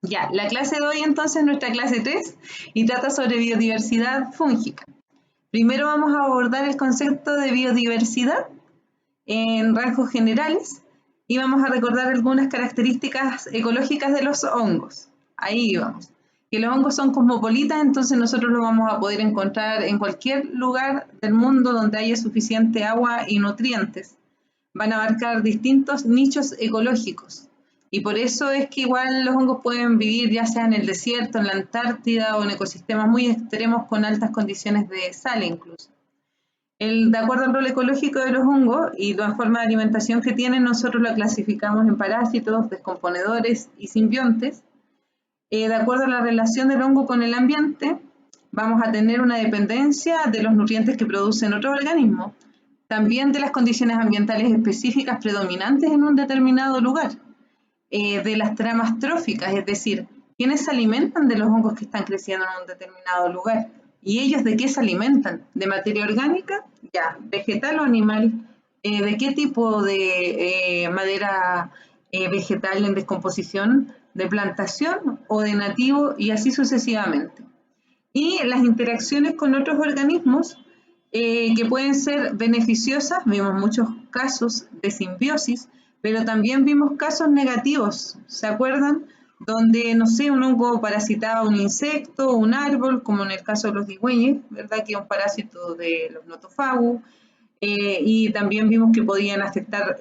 Ya, la clase de hoy entonces es nuestra clase 3 y trata sobre biodiversidad fúngica. Primero vamos a abordar el concepto de biodiversidad en rasgos generales y vamos a recordar algunas características ecológicas de los hongos. Ahí vamos. Que los hongos son cosmopolitas, entonces nosotros los vamos a poder encontrar en cualquier lugar del mundo donde haya suficiente agua y nutrientes. Van a abarcar distintos nichos ecológicos. Y por eso es que igual los hongos pueden vivir ya sea en el desierto, en la Antártida o en ecosistemas muy extremos con altas condiciones de sal incluso. De acuerdo al rol ecológico de los hongos y la forma de alimentación que tienen, nosotros lo clasificamos en parásitos, descomponedores y simbiontes. De acuerdo a la relación del hongo con el ambiente, vamos a tener una dependencia de los nutrientes que producen otros organismos, también de las condiciones ambientales específicas predominantes en un determinado lugar, de las tramas tróficas, es decir, quiénes se alimentan de los hongos que están creciendo en un determinado lugar. ¿Y ellos de qué se alimentan? ¿De materia orgánica? Ya, vegetal o animal. ¿De qué tipo de madera vegetal en descomposición? ¿De plantación o de nativo? Y así sucesivamente. Y las interacciones con otros organismos que pueden ser beneficiosas, vimos muchos casos de simbiosis, pero también vimos casos negativos, ¿se acuerdan? Donde, no sé, un hongo parasitaba un insecto, un árbol, como en el caso de los digüeñes, ¿verdad? Que es un parásito de los notofagus, y también vimos que podían afectar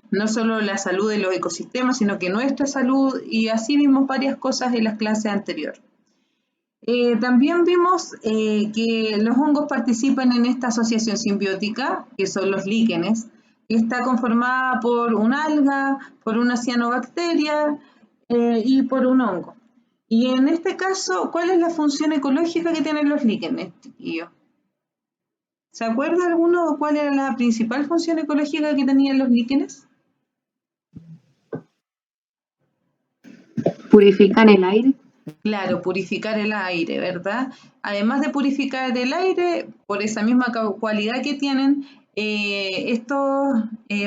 no solo la salud de los ecosistemas, sino que nuestra salud, y así vimos varias cosas en las clases anteriores. También vimos que los hongos participan en esta asociación simbiótica, que son los líquenes, que está conformada por un alga, por una cianobacteria y por un hongo. Y en este caso, ¿cuál es la función ecológica que tienen los líquenes, chiquillos? ¿Se acuerda alguno cuál era la principal función ecológica que tenían los líquenes? Purifican el aire. Claro, purificar el aire, ¿verdad? Además de purificar el aire, por esa misma cualidad que tienen, estos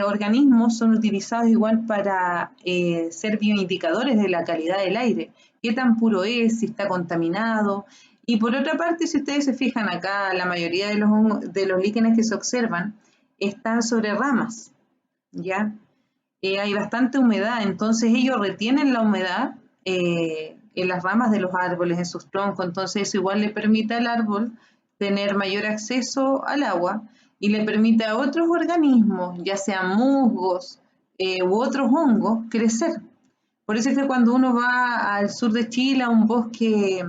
organismos son utilizados igual para ser bioindicadores de la calidad del aire, qué tan puro es, si está contaminado. Y por otra parte, si ustedes se fijan acá, la mayoría de los líquenes que se observan están sobre ramas, ¿ya? Hay bastante humedad, entonces ellos retienen la humedad en las ramas de los árboles, en sus troncos, entonces eso igual le permite al árbol tener mayor acceso al agua y le permite a otros organismos, ya sean musgos u otros hongos, crecer. Por eso es que cuando uno va al sur de Chile a un bosque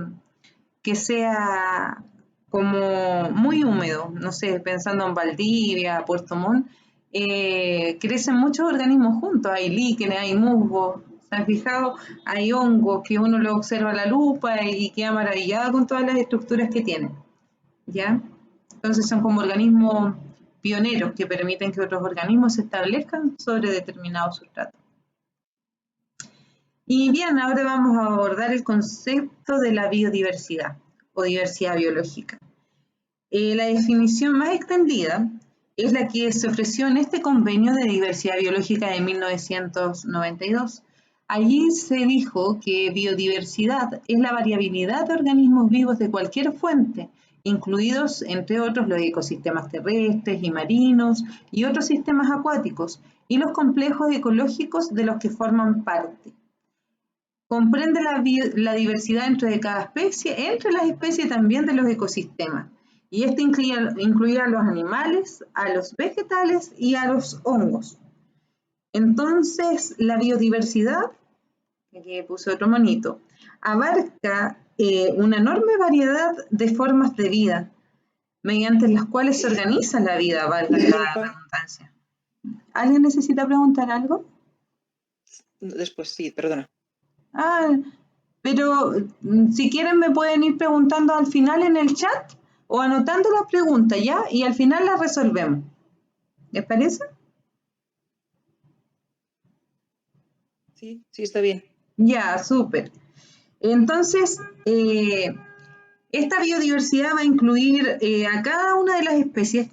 que sea como muy húmedo, no sé, pensando en Valdivia, Puerto Montt, crecen muchos organismos juntos, hay líquenes, hay musgos, ¿se han fijado? Hay hongos que uno lo observa a la lupa y queda maravillado con todas las estructuras que tienen, ¿ya? Entonces son como organismos pioneros que permiten que otros organismos se establezcan sobre determinados sustratos. Y bien, ahora vamos a abordar el concepto de la biodiversidad o diversidad biológica. La definición más extendida es la que se ofreció en este convenio de diversidad biológica de 1992. Allí se dijo que biodiversidad es la variabilidad de organismos vivos de cualquier fuente, incluidos, entre otros, los ecosistemas terrestres y marinos y otros sistemas acuáticos, y los complejos ecológicos de los que forman parte. Comprende la diversidad entre cada especie, entre las especies también de los ecosistemas. Y esto incluye a los animales, a los vegetales y a los hongos. Entonces, la biodiversidad, aquí puse otro monito, abarca una enorme variedad de formas de vida, mediante las cuales se organiza la vida, valga la redundancia. ¿Alguien necesita preguntar algo? Después sí, perdona. Pero si quieren me pueden ir preguntando al final en el chat o anotando las preguntas, ¿ya? Y al final las resolvemos. ¿Les parece? Sí, está bien. Ya, súper. Entonces, esta biodiversidad va a incluir a cada una de las especies,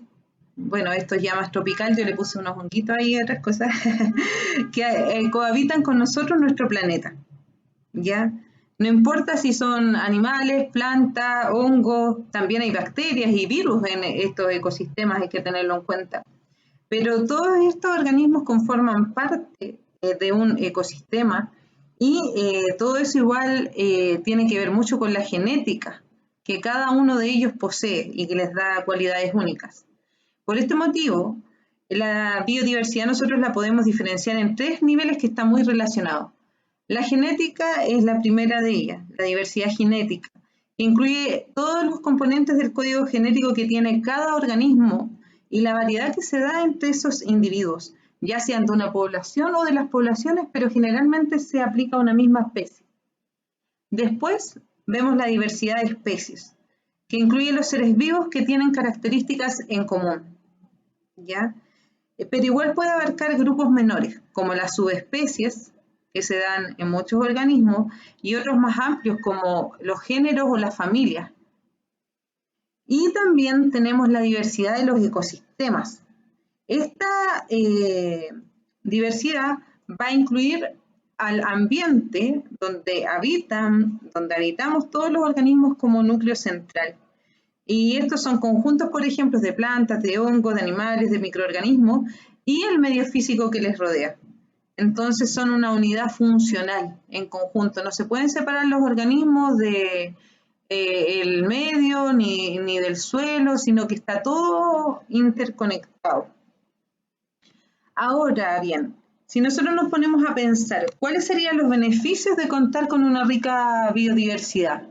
bueno, esto es ya más tropical, yo le puse unos honguitos ahí y otras cosas, que cohabitan con nosotros nuestro planeta. ¿ya? No importa si son animales, plantas, hongos, también hay bacterias y virus en estos ecosistemas, hay que tenerlo en cuenta. Pero todos estos organismos conforman parte de un ecosistema y todo eso igual tiene que ver mucho con la genética que cada uno de ellos posee y que les da cualidades únicas. Por este motivo, la biodiversidad nosotros la podemos diferenciar en 3 niveles que están muy relacionados. La genética es la primera de ellas, la diversidad genética, que incluye todos los componentes del código genético que tiene cada organismo y la variedad que se da entre esos individuos, ya sean de una población o de las poblaciones, pero generalmente se aplica a una misma especie. Después vemos la diversidad de especies, que incluye los seres vivos que tienen características en común, ¿ya? Pero igual puede abarcar grupos menores, como las subespecies, que se dan en muchos organismos, y otros más amplios, como los géneros o las familias. Y también tenemos la diversidad de los ecosistemas. Esta diversidad va a incluir al ambiente donde habitamos todos los organismos como núcleo central. Y estos son conjuntos, por ejemplo, de plantas, de hongos, de animales, de microorganismos y el medio físico que les rodea. Entonces son una unidad funcional en conjunto. No se pueden separar los organismos de el medio ni del suelo, sino que está todo interconectado. Ahora bien, si nosotros nos ponemos a pensar, ¿cuáles serían los beneficios de contar con una rica biodiversidad?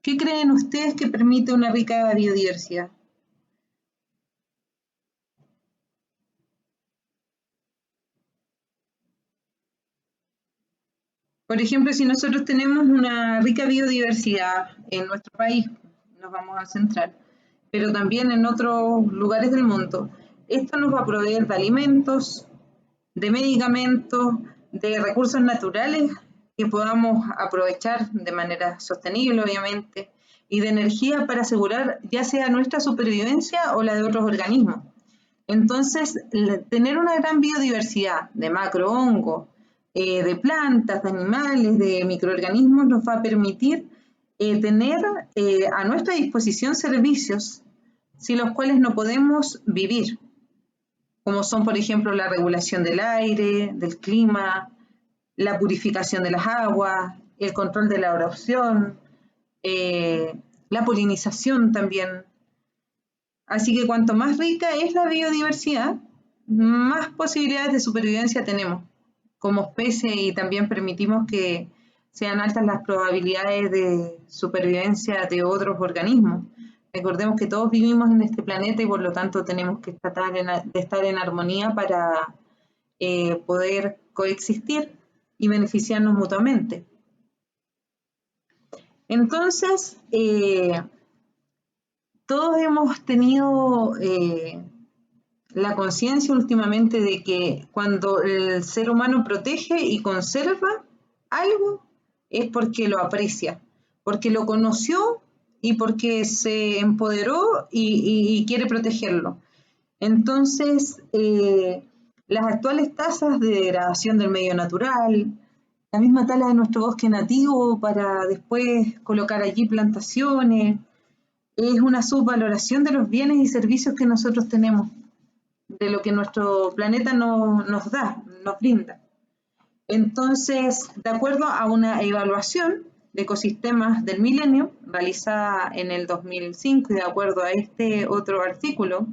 ¿Qué creen ustedes que permite una rica biodiversidad? Por ejemplo, si nosotros tenemos una rica biodiversidad en nuestro país, nos vamos a centrar, pero también en otros lugares del mundo, esto nos va a proveer de alimentos, de medicamentos, de recursos naturales que podamos aprovechar de manera sostenible, obviamente, y de energía para asegurar ya sea nuestra supervivencia o la de otros organismos. Entonces, tener una gran biodiversidad de macrohongos, de plantas, de animales, de microorganismos, nos va a permitir tener a nuestra disposición servicios sin los cuales no podemos vivir, como son, por ejemplo, la regulación del aire, del clima, la purificación de las aguas, el control de la erosión, la polinización también. Así que cuanto más rica es la biodiversidad, más posibilidades de supervivencia tenemos como especie y también permitimos que sean altas las probabilidades de supervivencia de otros organismos. Recordemos que todos vivimos en este planeta y por lo tanto tenemos que estar en armonía para poder coexistir y beneficiarnos mutuamente. Entonces, todos hemos tenido la conciencia últimamente de que cuando el ser humano protege y conserva algo es porque lo aprecia, porque lo conoció y porque se empoderó y quiere protegerlo. Entonces, las actuales tasas de degradación del medio natural, la misma tala de nuestro bosque nativo para después colocar allí plantaciones, es una subvaloración de los bienes y servicios que nosotros tenemos, de lo que nuestro planeta nos da, nos brinda. Entonces, de acuerdo a una evaluación de ecosistemas del milenio, realizada en el 2005, y de acuerdo a este otro artículo,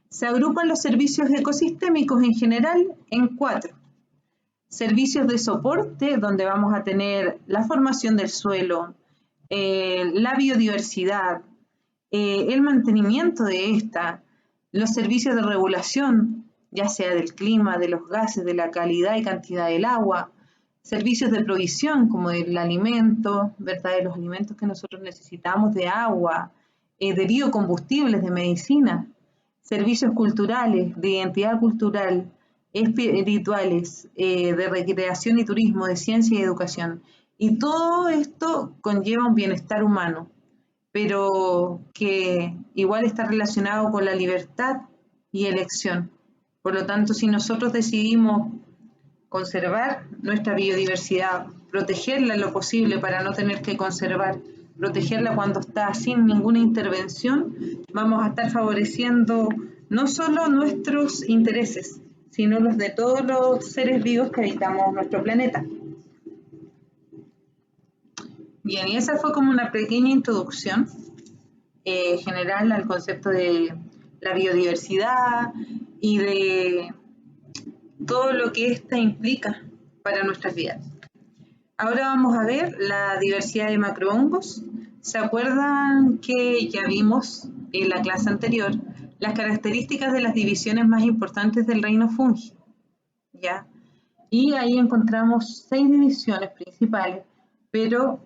se agrupan los servicios ecosistémicos en general en 4. Servicios de soporte, donde vamos a tener la formación del suelo, la biodiversidad, el mantenimiento de esta, los servicios de regulación, ya sea del clima, de los gases, de la calidad y cantidad del agua, servicios de provisión como del alimento, ¿verdad? De los alimentos que nosotros necesitamos, de agua, de biocombustibles, de medicina, servicios culturales, de identidad cultural, espirituales, de recreación y turismo, de ciencia y educación. Y todo esto conlleva un bienestar humano, pero que igual está relacionado con la libertad y elección. Por lo tanto, si nosotros decidimos conservar nuestra biodiversidad, protegerla en lo posible para no tener que conservar, protegerla cuando está sin ninguna intervención, vamos a estar favoreciendo no solo nuestros intereses, sino los de todos los seres vivos que habitamos nuestro planeta. Bien, y esa fue como una pequeña introducción general al concepto de la biodiversidad y de todo lo que ésta implica para nuestras vidas. Ahora vamos a ver la diversidad de macrohongos. ¿Se acuerdan que ya vimos en la clase anterior las características de las divisiones más importantes del reino fungi? ¿Ya? Y ahí encontramos 6 divisiones principales, pero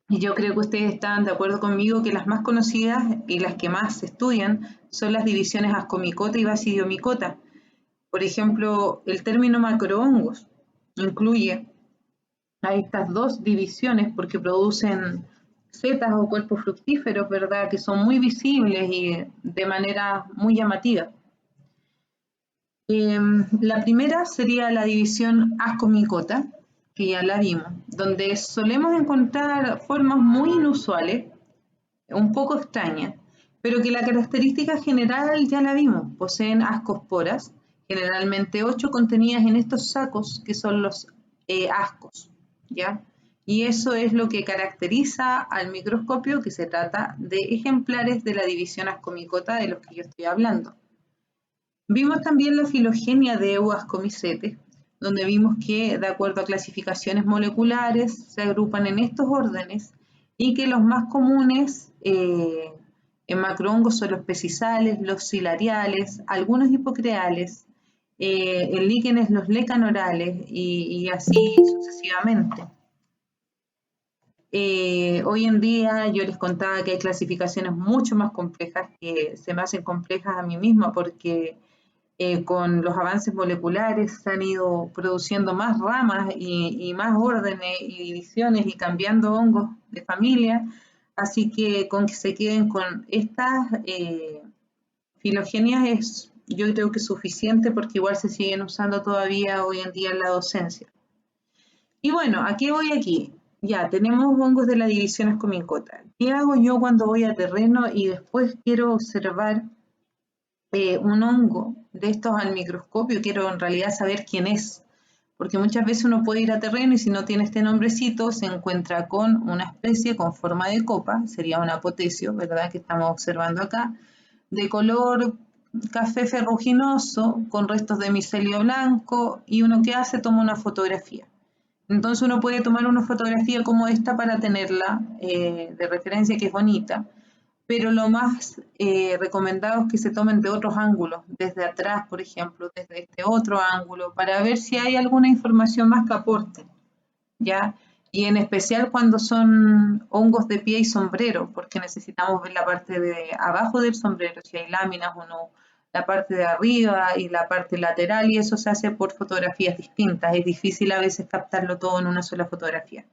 yo creo que ustedes están de acuerdo conmigo que las más conocidas y las que más se estudian son las divisiones Ascomycota y Basidiomycota. Por ejemplo, el término macrohongos incluye a estas 2 divisiones porque producen setas o cuerpos fructíferos, ¿verdad?, que son muy visibles y de manera muy llamativa. La primera sería la división Ascomycota, que ya la vimos, donde solemos encontrar formas muy inusuales, un poco extrañas, pero que la característica general ya la vimos. Poseen ascosporas, generalmente 8 contenidas en estos sacos que son los ascos, ¿ya? Y eso es lo que caracteriza al microscopio, que se trata de ejemplares de la división Ascomycota de los que yo estoy hablando. Vimos también la filogenia de Euascomicetes, donde vimos que, de acuerdo a clasificaciones moleculares, se agrupan en estos órdenes y que los más comunes en macrohongos son los pecizales, los ciliariales, algunos hipocreales, en líquenes los lecanorales y así sucesivamente. Hoy en día yo les contaba que hay clasificaciones mucho más complejas que se me hacen complejas a mí misma porque con los avances moleculares se han ido produciendo más ramas y más órdenes y divisiones y cambiando hongos de familia, así que con que se queden con estas filogenias es, yo creo que suficiente porque igual se siguen usando todavía hoy en día en la docencia. Y bueno, ¿a qué voy aquí? Ya, tenemos hongos de la división Ascomycota. ¿Qué hago yo cuando voy a terreno y después quiero observar un hongo de estos al microscopio? Quiero en realidad saber quién es, porque muchas veces uno puede ir a terreno y si no tiene este nombrecito se encuentra con una especie con forma de copa, sería un apotecio, ¿verdad?, que estamos observando acá, de color café ferruginoso con restos de micelio blanco, y uno ¿qué hace? Toma una fotografía. Entonces uno puede tomar una fotografía como esta para tenerla de referencia, que es bonita, pero lo más recomendado es que se tomen de otros ángulos, desde atrás, por ejemplo, desde este otro ángulo, para ver si hay alguna información más que aporte, ¿ya? Y en especial cuando son hongos de pie y sombrero, porque necesitamos ver la parte de abajo del sombrero, si hay láminas o no, la parte de arriba y la parte lateral, y eso se hace por fotografías distintas. Es difícil a veces captarlo todo en una sola fotografía.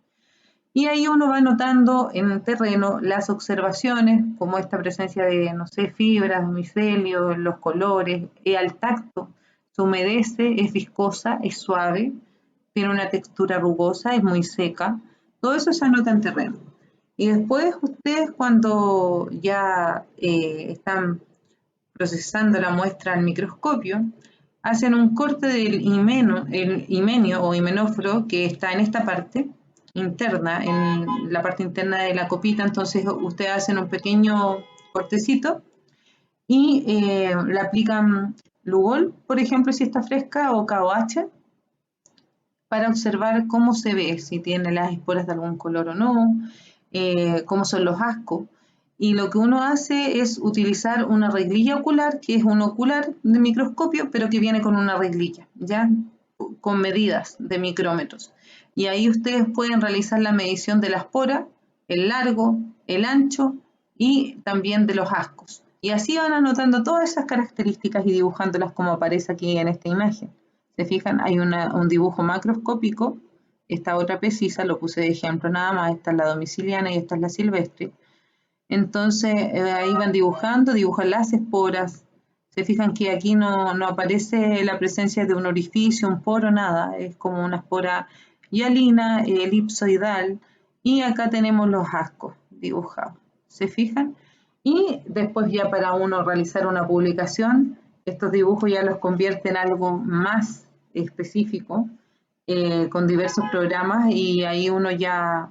Y ahí uno va notando en el terreno las observaciones, como esta presencia de, no sé, fibras, micelio, los colores, al tacto, se humedece, es viscosa, es suave, tiene una textura rugosa, es muy seca. Todo eso se anota en terreno. Y después ustedes, cuando ya están procesando la muestra al microscopio, hacen un corte del himenio o himenóforo que está en esta parte interna, en la parte interna de la copita. Entonces ustedes hacen un pequeño cortecito y le aplican Lugol, por ejemplo, si está fresca, o KOH, para observar cómo se ve, si tiene las esporas de algún color o no, cómo son los ascos. Y lo que uno hace es utilizar una reglilla ocular, que es un ocular de microscopio, pero que viene con una reglilla, ¿ya? Con medidas de micrómetros. Y ahí ustedes pueden realizar la medición de la espora, el largo, el ancho y también de los ascos. Y así van anotando todas esas características y dibujándolas como aparece aquí en esta imagen. ¿Se fijan? Hay un dibujo macroscópico. Esta otra precisa, lo puse de ejemplo nada más. Esta es la domiciliana y esta es la silvestre. Entonces ahí van dibujando, dibujan las esporas, Se fijan que aquí no aparece la presencia de un orificio, un poro, nada. Es como una espora hialina, elipsoidal. Y acá tenemos los ascos dibujados. ¿Se fijan? Y después ya para uno realizar una publicación, estos dibujos ya los convierte en algo más específico, con diversos programas, y ahí uno ya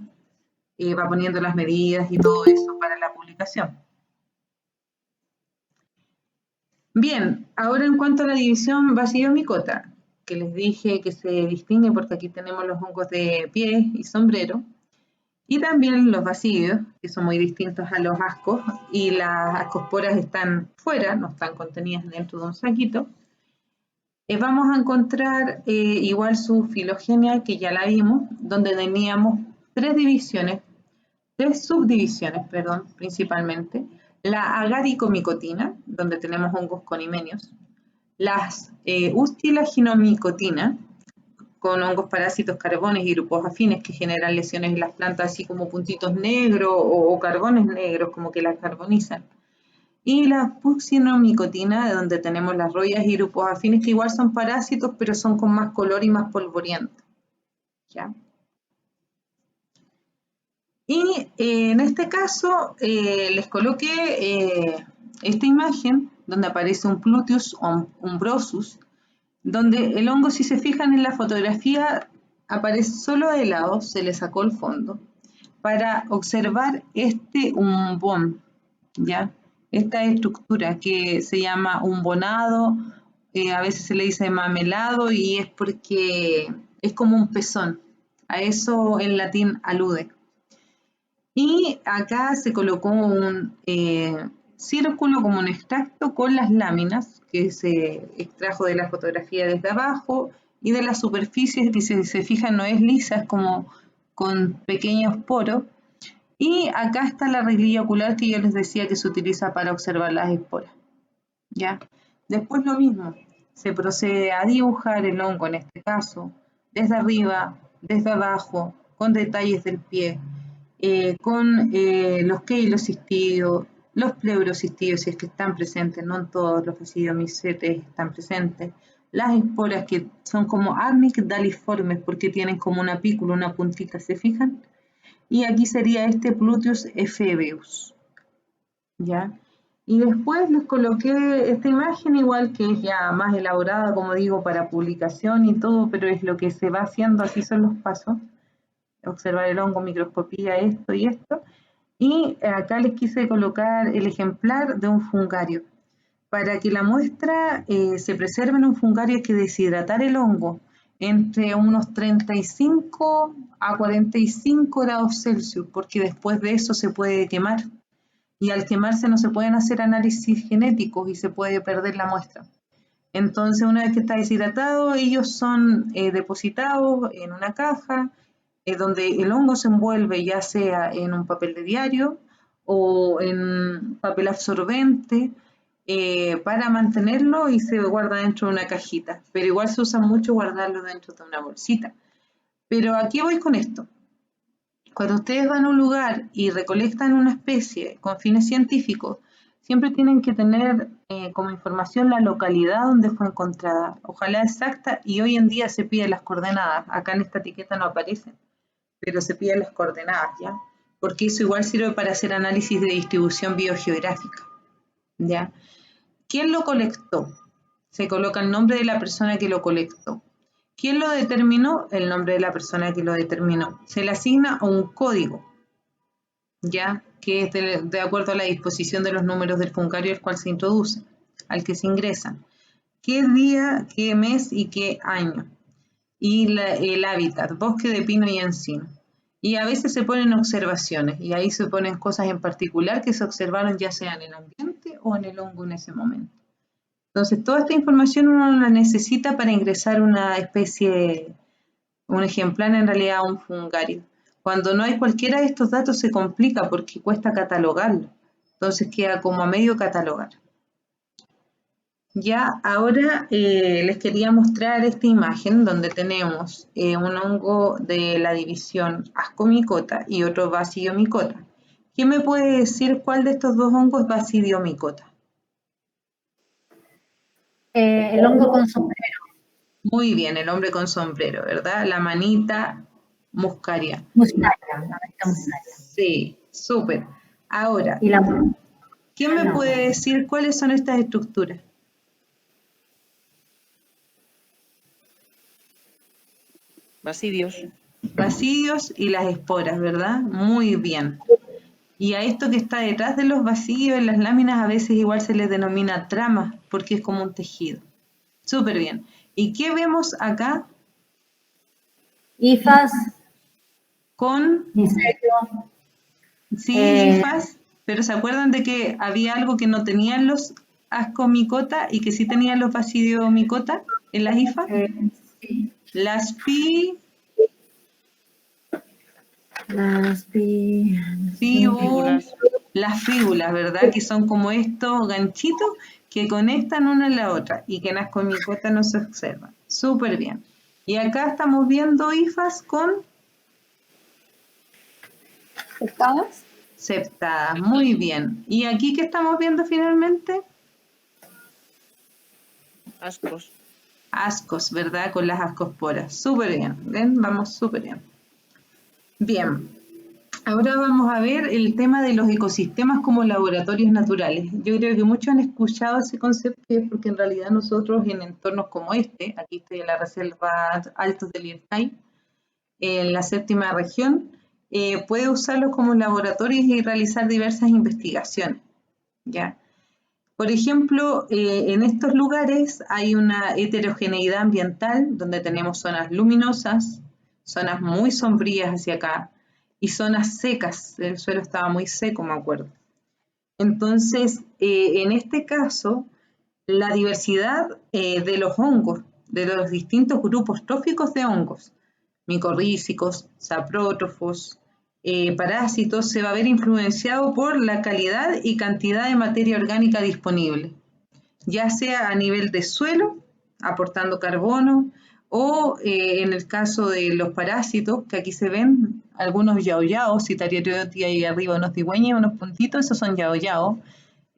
va poniendo las medidas y todo eso para la publicación. Bien, ahora en cuanto a la división basidiomicota, que les dije que se distingue porque aquí tenemos los hongos de pie y sombrero, y también los basidios, que son muy distintos a los ascos, y las ascosporas están fuera, no están contenidas dentro de un saquito. Vamos a encontrar igual su filogenia, que ya la vimos, donde teníamos tres subdivisiones, principalmente. La agaricomicotina, donde tenemos hongos conimenios. Las ustilaginomicotina, con hongos parásitos carbones y grupos afines que generan lesiones en las plantas, así como puntitos negros o carbones negros, como que las carbonizan. Y la fucsinomicotina, donde tenemos las rollas y grupos afines que igual son parásitos, pero son con más color y más polvorientos. ¿Ya? Y en este caso les coloqué esta imagen donde aparece un Pluteus umbrosus, donde el hongo, si se fijan en la fotografía, aparece solo de lado, se le sacó el fondo, para observar este umbón, ¿ya? Esta estructura que se llama umbonado, a veces se le dice mamelado, y es porque es como un pezón, a eso en latín alude. Y acá se colocó un círculo como un extracto con las láminas que se extrajo de la fotografía desde abajo, y de la superficie, que si se fijan no es lisa, es como con pequeños poros. Y acá está la reglilla ocular que yo les decía que se utiliza para observar las esporas. ¿Ya? Después lo mismo, se procede a dibujar el hongo, en este caso, desde arriba, desde abajo, con detalles del pie, con los queilocistios, los pleurocistios, si es que están presentes, no en todos los basidiomycetes están presentes, las esporas que son como amigdaliformes porque tienen como una pícula, una puntita, ¿se fijan? Y aquí sería este Pluteus ephebeus, ¿ya? Y después les coloqué esta imagen igual, que es ya más elaborada, como digo, para publicación y todo, pero es lo que se va haciendo, así son los pasos. Observar el hongo, microscopía, esto y esto. Y acá les quise colocar el ejemplar de un fungario. Para que la muestra se preserve en un fungario, hay que deshidratar el hongo entre unos 35 a 45 grados Celsius, porque después de eso se puede quemar. Y al quemarse no se pueden hacer análisis genéticos y se puede perder la muestra. Entonces, una vez que está deshidratado, ellos son depositados en una caja, donde el hongo se envuelve ya sea en un papel de diario o en papel absorbente, para mantenerlo, y se guarda dentro de una cajita. Pero igual se usa mucho guardarlo dentro de una bolsita. Pero aquí voy con esto. Cuando ustedes van a un lugar y recolectan una especie con fines científicos, siempre tienen que tener como información la localidad donde fue encontrada, ojalá exacta, y hoy en día se piden las coordenadas. Acá en esta etiqueta no aparecen, pero se piden las coordenadas, ¿ya? Porque eso igual sirve para hacer análisis de distribución biogeográfica, ¿ya? ¿Quién lo colectó? Se coloca el nombre de la persona que lo colectó. ¿Quién lo determinó? El nombre de la persona que lo determinó. Se le asigna un código, ¿ya? Que es de acuerdo a la disposición de los números del fungario al cual se introduce, al que se ingresan. ¿Qué día, qué mes y qué año? Y el hábitat, bosque de pino y encino. Y a veces se ponen observaciones, y ahí se ponen cosas en particular que se observaron ya sea en el ambiente o en el hongo en ese momento. Entonces, toda esta información uno la necesita para ingresar una especie, un ejemplar en realidad a un fungario. Cuando no hay cualquiera de estos datos se complica porque cuesta catalogarlo. Entonces queda como a medio catalogar. Ya ahora les quería mostrar esta imagen donde tenemos un hongo de la división ascomicota y otro basidiomicota. ¿Quién me puede decir cuál de estos dos hongos es basidiomicota? El hongo con sombrero. Muy bien, el hombre con sombrero, ¿verdad? La manita muscaria. Muscaria, la manita muscaria. Sí, súper. Ahora, Y la ¿quién me no. puede decir cuáles son estas estructuras? Basidios. Basidios y las esporas, ¿verdad? Muy bien. Y a esto que está detrás de los basidios, en las láminas, a veces igual se les denomina trama, porque es como un tejido. Súper bien. ¿Y qué vemos acá? hifas, Con, micelio, sí, hifas, pero ¿se acuerdan de que había algo que no tenían los ascomicota y que sí tenían los basidiomicota en las hifas? sí, Las las Fíbulas. las fíbulas, ¿verdad? Que son como estos ganchitos que conectan una a la otra y que en ascomicota no se observan. Súper bien. Y acá estamos viendo hifas con ¿Septadas? septadas. Muy bien. ¿Y aquí qué estamos viendo finalmente? Ascos. Ascos, ¿verdad? Con las ascosporas. Súper bien. ¿Ven? Vamos súper bien. Bien. Ahora vamos a ver el tema de los ecosistemas como laboratorios naturales. Yo creo que muchos han escuchado ese concepto porque en realidad nosotros en entornos como este, aquí estoy en la Reserva Altos del Irtay, en la séptima región, puede usarlos como laboratorios y realizar diversas investigaciones. ¿Ya? Por ejemplo, en estos lugares hay una heterogeneidad ambiental donde tenemos zonas luminosas, zonas muy sombrías hacia acá y zonas secas. El suelo estaba muy seco, me acuerdo. Entonces, en este caso, la diversidad de los hongos, de los distintos grupos tróficos de hongos, micorrízicos, saprótrofos, parásitos, se va a ver influenciado por la calidad y cantidad de materia orgánica disponible, ya sea a nivel de suelo, aportando carbono, o en el caso de los parásitos, que aquí se ven algunos yaoyaos, Citariotia ahí arriba, unos digüeños, unos puntitos, esos son yaoyaos.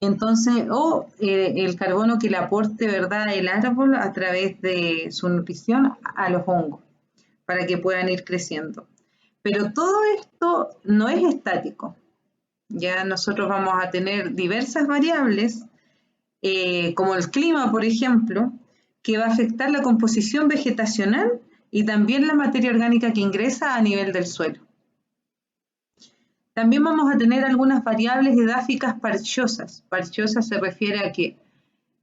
Entonces, o el carbono que le aporte, ¿verdad?, el árbol a través de su nutrición a los hongos, para que puedan ir creciendo. Pero todo esto no es estático. Ya nosotros vamos a tener diversas variables, como el clima, por ejemplo, que va a afectar la composición vegetacional y también la materia orgánica que ingresa a nivel del suelo. También vamos a tener algunas variables edáficas parchosas. Parchosa se refiere a que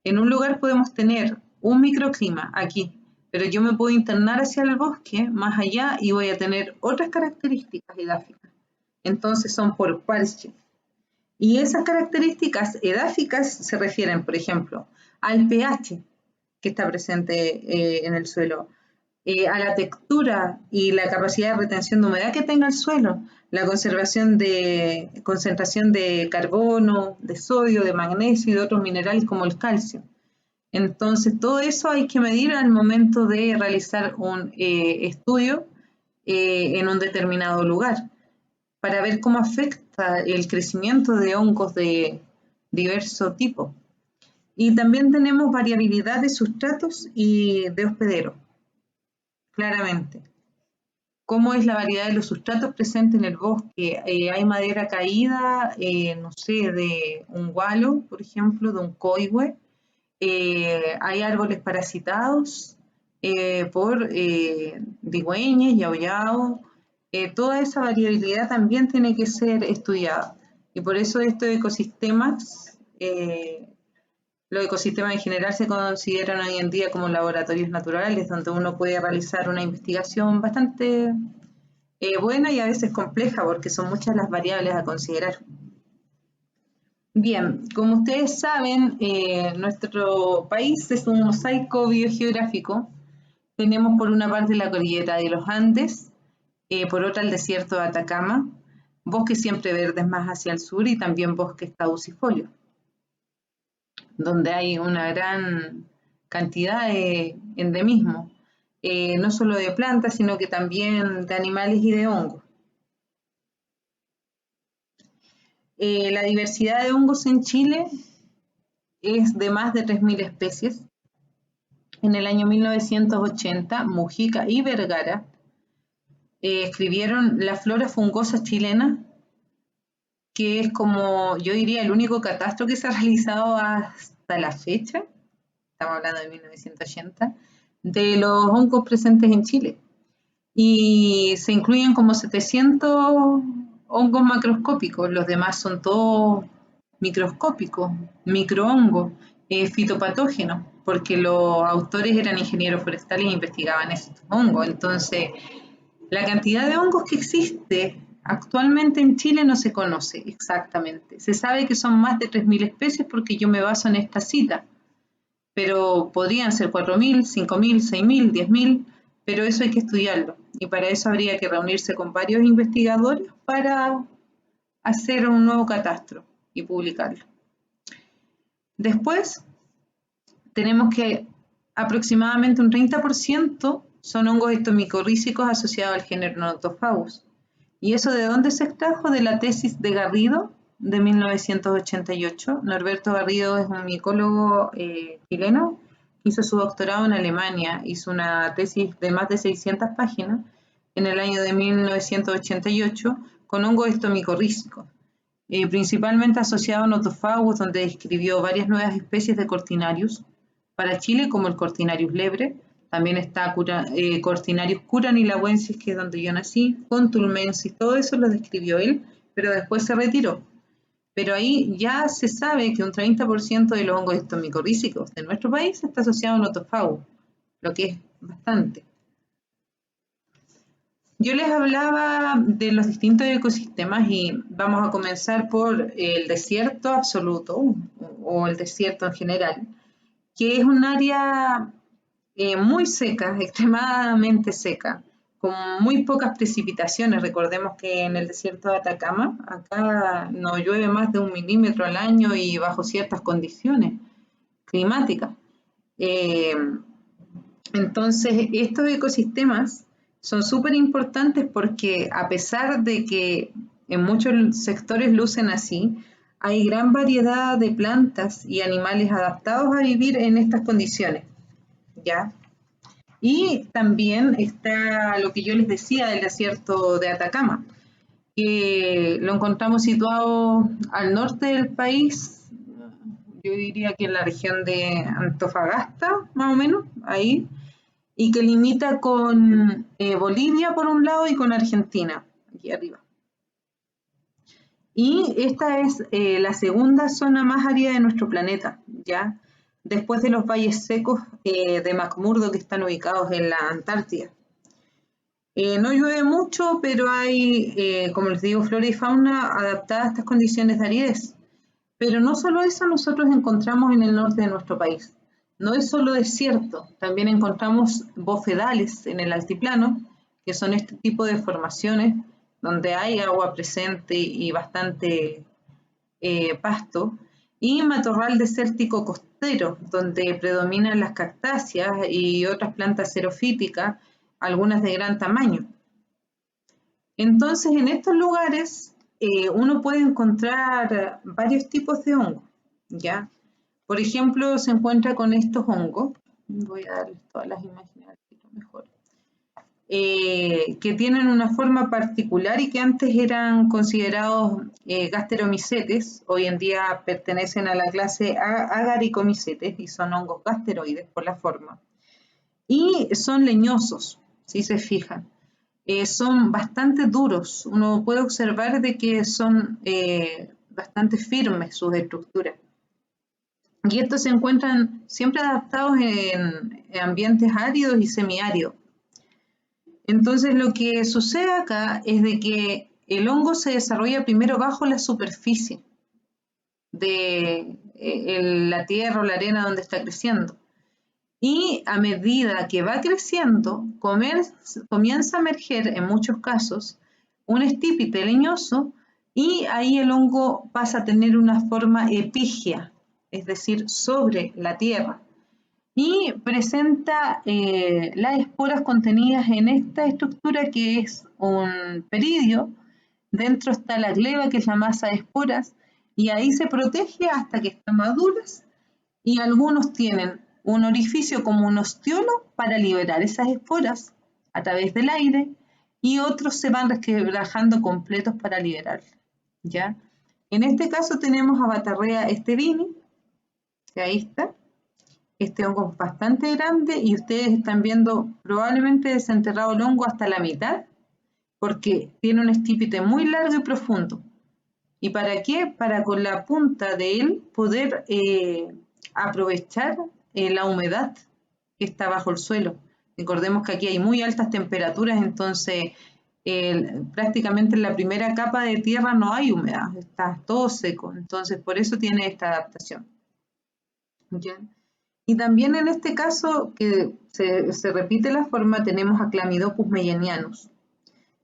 en un lugar podemos tener un microclima aquí, pero yo me puedo internar hacia el bosque más allá y voy a tener otras características edáficas. Entonces son por parche. Y esas características edáficas se refieren, por ejemplo, al pH que está presente en el suelo, a la textura y la capacidad de retención de humedad que tenga el suelo, la conservación de concentración de carbono, de sodio, de magnesio y de otros minerales como el calcio. Entonces, todo eso hay que medir al momento de realizar un estudio en un determinado lugar para ver cómo afecta el crecimiento de hongos de diverso tipo. Y también tenemos variabilidad de sustratos y de hospederos, claramente. ¿Cómo es la variedad de los sustratos presentes en el bosque? Hay madera caída, no sé, de un gualo, por ejemplo, de un coihue. Hay árboles parasitados por digüeñas, yaoyao. Toda esa variabilidad también tiene que ser estudiada. Y por eso estos ecosistemas, los ecosistemas en general se consideran hoy en día como laboratorios naturales, donde uno puede realizar una investigación bastante buena y a veces compleja, porque son muchas las variables a considerar. Bien, como ustedes saben, nuestro país es un mosaico biogeográfico. Tenemos por una parte la cordillera de los Andes, por otra el desierto de Atacama, bosques siempre verdes más hacia el sur y también bosques caducifolios, donde hay una gran cantidad de endemismos, no solo de plantas, sino que también de animales y de hongos. La diversidad de hongos en Chile es de más de 3.000 especies en el año 1980, Mujica y Vergara escribieron La flora fungosa chilena, que es como, yo diría, el único catastro que se ha realizado hasta la fecha, estamos hablando de 1980, de los hongos presentes en Chile. Y se incluyen como 700 hongos macroscópicos, los demás son todos microscópicos, microhongos, fitopatógenos, porque los autores eran ingenieros forestales e investigaban estos hongos. Entonces, la cantidad de hongos que existe actualmente en Chile no se conoce exactamente. Se sabe que son más de 3.000 especies porque yo me baso en esta cita, pero podrían ser 4.000, 5.000, 6.000, 10.000, pero eso hay que estudiarlo. Y para eso habría que reunirse con varios investigadores para hacer un nuevo catastro y publicarlo. Después, tenemos que aproximadamente un 30% son hongos estomicorrícicos asociados al género Nothofagus. ¿Y eso de dónde se extrajo? De la tesis de Garrido de 1988. Norberto Garrido es un micólogo chileno, hizo su doctorado en Alemania, hizo una tesis de más de 600 páginas en el año de 1988 con hongos estomicorrícicos, principalmente asociado a Nothofagus, donde describió varias nuevas especies de Cortinarius para Chile, como el Cortinarius lebre. También está Cortinarius curanilagüensis, que es donde yo nací, Contulmensis, todo eso lo describió él, pero después se retiró. Pero ahí ya se sabe que un 30% de los hongos estomicorrícicos de nuestro país está asociado a Nothofagus, lo que es bastante. Yo les hablaba de los distintos ecosistemas y vamos a comenzar por el desierto absoluto o el desierto en general, que es un área muy seca, extremadamente seca, con muy pocas precipitaciones. Recordemos que en el desierto de Atacama, acá no llueve más de 1 milímetro al año y bajo ciertas condiciones climáticas. Entonces, estos ecosistemas son súper importantes porque a pesar de que en muchos sectores lucen así, hay gran variedad de plantas y animales adaptados a vivir en estas condiciones, ¿ya? Y también está lo que yo les decía del desierto de Atacama, que lo encontramos situado al norte del país, yo diría que en la región de Antofagasta, más o menos, ahí, y que limita con Bolivia por un lado y con Argentina, aquí arriba. Y esta es la segunda zona más árida de nuestro planeta, ¿ya? Después de los valles secos de McMurdo, que están ubicados en la Antártida. No llueve mucho, pero hay, como les digo, flora y fauna adaptada a estas condiciones de aridez. Pero no solo eso nosotros encontramos en el norte de nuestro país. No es solo desierto, también encontramos bofedales en el altiplano, que son este tipo de formaciones donde hay agua presente y bastante pasto, y matorral desértico costero, donde predominan las cactáceas y otras plantas xerofíticas, algunas de gran tamaño. Entonces, en estos lugares uno puede encontrar varios tipos de hongos, ¿ya? Por ejemplo, se encuentra con estos hongos, voy a darles todas las imágenes mejor, que tienen una forma particular y que antes eran considerados gasteromicetes, hoy en día pertenecen a la clase Agaricomycetes y son hongos gasteroides por la forma. Y son leñosos, si se fijan. Son bastante duros, uno puede observar de que son bastante firmes sus estructuras. Y estos se encuentran siempre adaptados en ambientes áridos y semiáridos. Entonces lo que sucede acá es de que el hongo se desarrolla primero bajo la superficie de la tierra o la arena donde está creciendo. Y a medida que va creciendo, comienza a emerger, en muchos casos, un estípite leñoso y ahí el hongo pasa a tener una forma epígea, es decir, sobre la tierra. Y presenta las esporas contenidas en esta estructura que es un peridio. Dentro está la gleba, que es la masa de esporas, y ahí se protege hasta que están maduras, y algunos tienen un orificio como un ostiolo para liberar esas esporas a través del aire, y otros se van resquebrajando completos para liberarlas, ¿ya? En este caso tenemos a Batarrea stevini, que ahí está. Este hongo es bastante grande y ustedes están viendo probablemente desenterrado el hongo hasta la mitad, porque tiene un estípite muy largo y profundo. ¿Y para qué? Para con la punta de él poder aprovechar la humedad que está bajo el suelo. Recordemos que aquí hay muy altas temperaturas, entonces prácticamente en la primera capa de tierra no hay humedad, está todo seco, entonces por eso tiene esta adaptación. ¿Ya? Y también en este caso, que se repite la forma, tenemos a Chlamydopus meyenianus,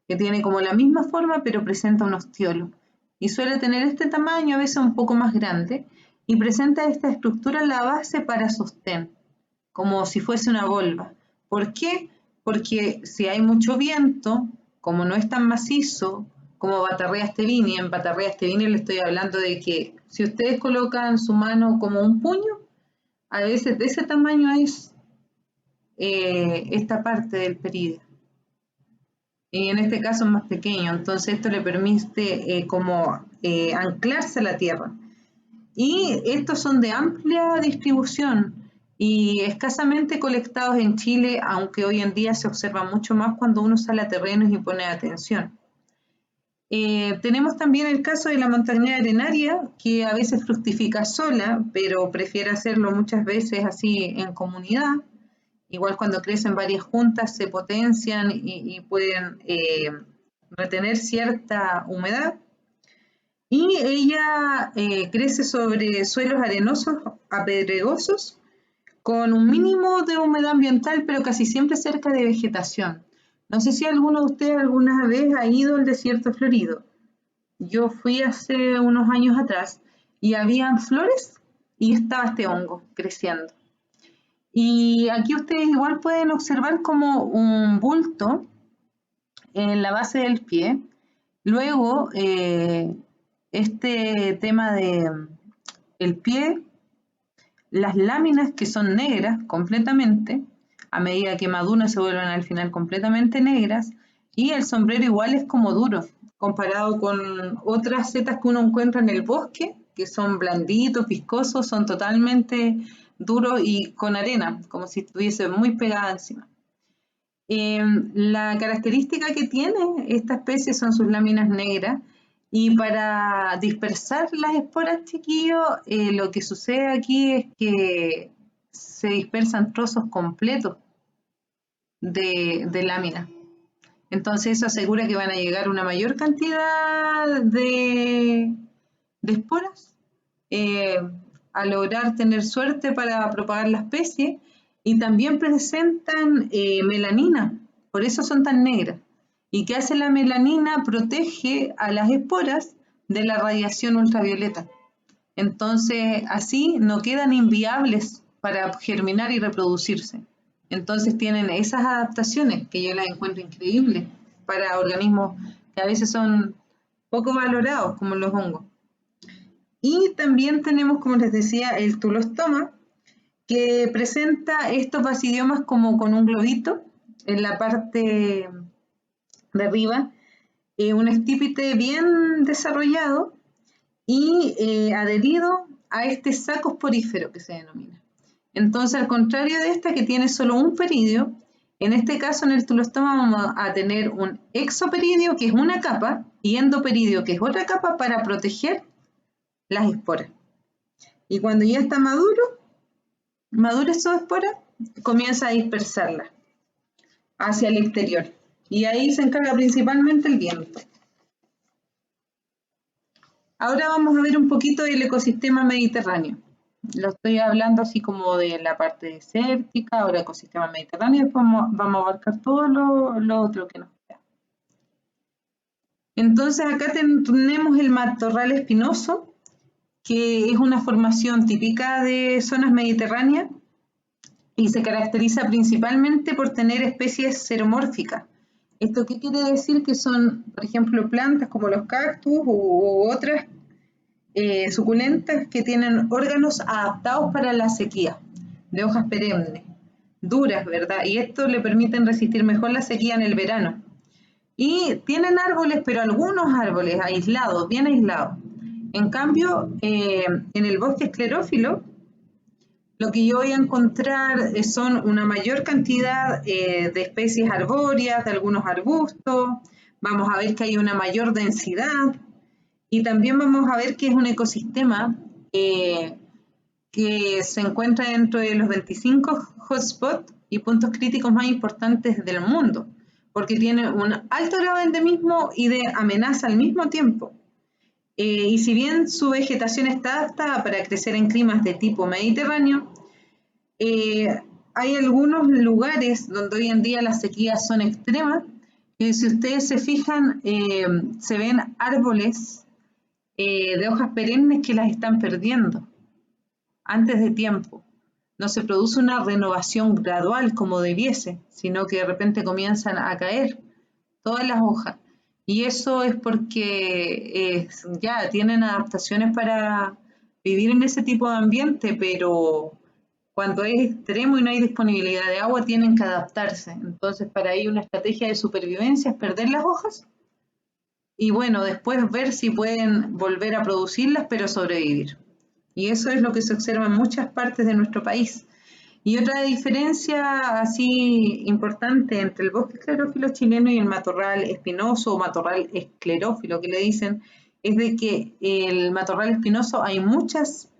que tiene como la misma forma pero presenta un ostiolo. Y suele tener este tamaño, a veces un poco más grande, y presenta esta estructura en la base para sostén, como si fuese una volva. ¿Por qué? Porque si hay mucho viento, como no es tan macizo como Batarrea stevini, en Batarrea stevini le estoy hablando de que si ustedes colocan su mano como un puño, a veces de ese tamaño es esta parte del peridio. Y en este caso es más pequeño, entonces esto le permite anclarse a la tierra. Y estos son de amplia distribución y escasamente colectados en Chile, aunque hoy en día se observa mucho más cuando uno sale a terrenos y pone atención. Tenemos también el caso de la montaña arenaria, que a veces fructifica sola, pero prefiere hacerlo muchas veces así en comunidad. Igual cuando crecen varias juntas se potencian y pueden retener cierta humedad. Y ella crece sobre suelos arenosos, apedregosos, con un mínimo de humedad ambiental, pero casi siempre cerca de vegetación. No sé si alguno de ustedes alguna vez ha ido al desierto florido. Yo fui hace unos años atrás y habían flores y estaba este hongo creciendo. Y aquí ustedes igual pueden observar como un bulto en la base del pie. Luego, este tema de el pie, las láminas que son negras completamente, a medida que maduran se vuelven al final completamente negras, y el sombrero igual es como duro, comparado con otras setas que uno encuentra en el bosque, que son blanditos, viscosos, son totalmente duros y con arena, como si estuviese muy pegada encima. La característica que tiene esta especie son sus láminas negras, y para dispersar las esporas, chiquillos, lo que sucede aquí es que se dispersan trozos completos de lámina. Entonces eso asegura que van a llegar una mayor cantidad de esporas a lograr tener suerte para propagar la especie, y también presentan melanina, por eso son tan negras. ¿Y qué hace la melanina? Protege a las esporas de la radiación ultravioleta. Entonces, así no quedan inviables para germinar y reproducirse. Entonces tienen esas adaptaciones que yo las encuentro increíbles para organismos que a veces son poco valorados, como los hongos. Y también tenemos, como les decía, el tulostoma, que presenta estos basidiomas como con un globito en la parte de arriba, un estípite bien desarrollado y adherido a este saco esporífero que se denomina. Entonces, al contrario de esta que tiene solo un peridio, en este caso en el tulostoma vamos a tener un exoperidio, que es una capa, y endoperidio, que es otra capa para proteger las esporas. Y cuando ya está madura esa espora, comienza a dispersarla hacia el exterior. Y ahí se encarga principalmente el viento. Ahora vamos a ver un poquito del ecosistema mediterráneo. Lo estoy hablando así como de la parte desértica, ahora ecosistema mediterráneo, y después vamos a abarcar todo lo otro que nos queda. Entonces acá tenemos el matorral espinoso, que es una formación típica de zonas mediterráneas y se caracteriza principalmente por tener especies xeromórficas. ¿Esto qué quiere decir? Que son, por ejemplo, plantas como los cactus u otras suculentas que tienen órganos adaptados para la sequía. de hojas perennes, duras, ¿verdad? Y esto le permiten resistir mejor la sequía en el verano. Y tienen árboles, pero algunos árboles aislados, bien aislados. En cambio, en el bosque esclerófilo, lo que yo voy a encontrar son una mayor cantidad de especies arbóreas, de algunos arbustos. Vamos a ver que hay una mayor densidad y también vamos a ver que es un ecosistema que se encuentra dentro de los 25 hotspots y puntos críticos más importantes del mundo, porque tiene un alto grado de endemismo y de amenaza al mismo tiempo. Y si bien su vegetación está adaptada para crecer en climas de tipo mediterráneo, hay algunos lugares donde hoy en día las sequías son extremas, y si ustedes se fijan, se ven árboles de hojas perennes que las están perdiendo antes de tiempo. No se produce una renovación gradual como debiese, sino que de repente comienzan a caer todas las hojas. Y eso es porque ya tienen adaptaciones para vivir en ese tipo de ambiente, pero cuando es extremo y no hay disponibilidad de agua, tienen que adaptarse. Entonces, para ello una estrategia de supervivencia es perder las hojas y bueno, después ver si pueden volver a producirlas, pero sobrevivir. Y eso es lo que se observa en muchas partes de nuestro país. Y otra diferencia así importante entre el bosque esclerófilo chileno y el matorral espinoso o matorral esclerófilo que le dicen, es de que el matorral espinoso hay muchas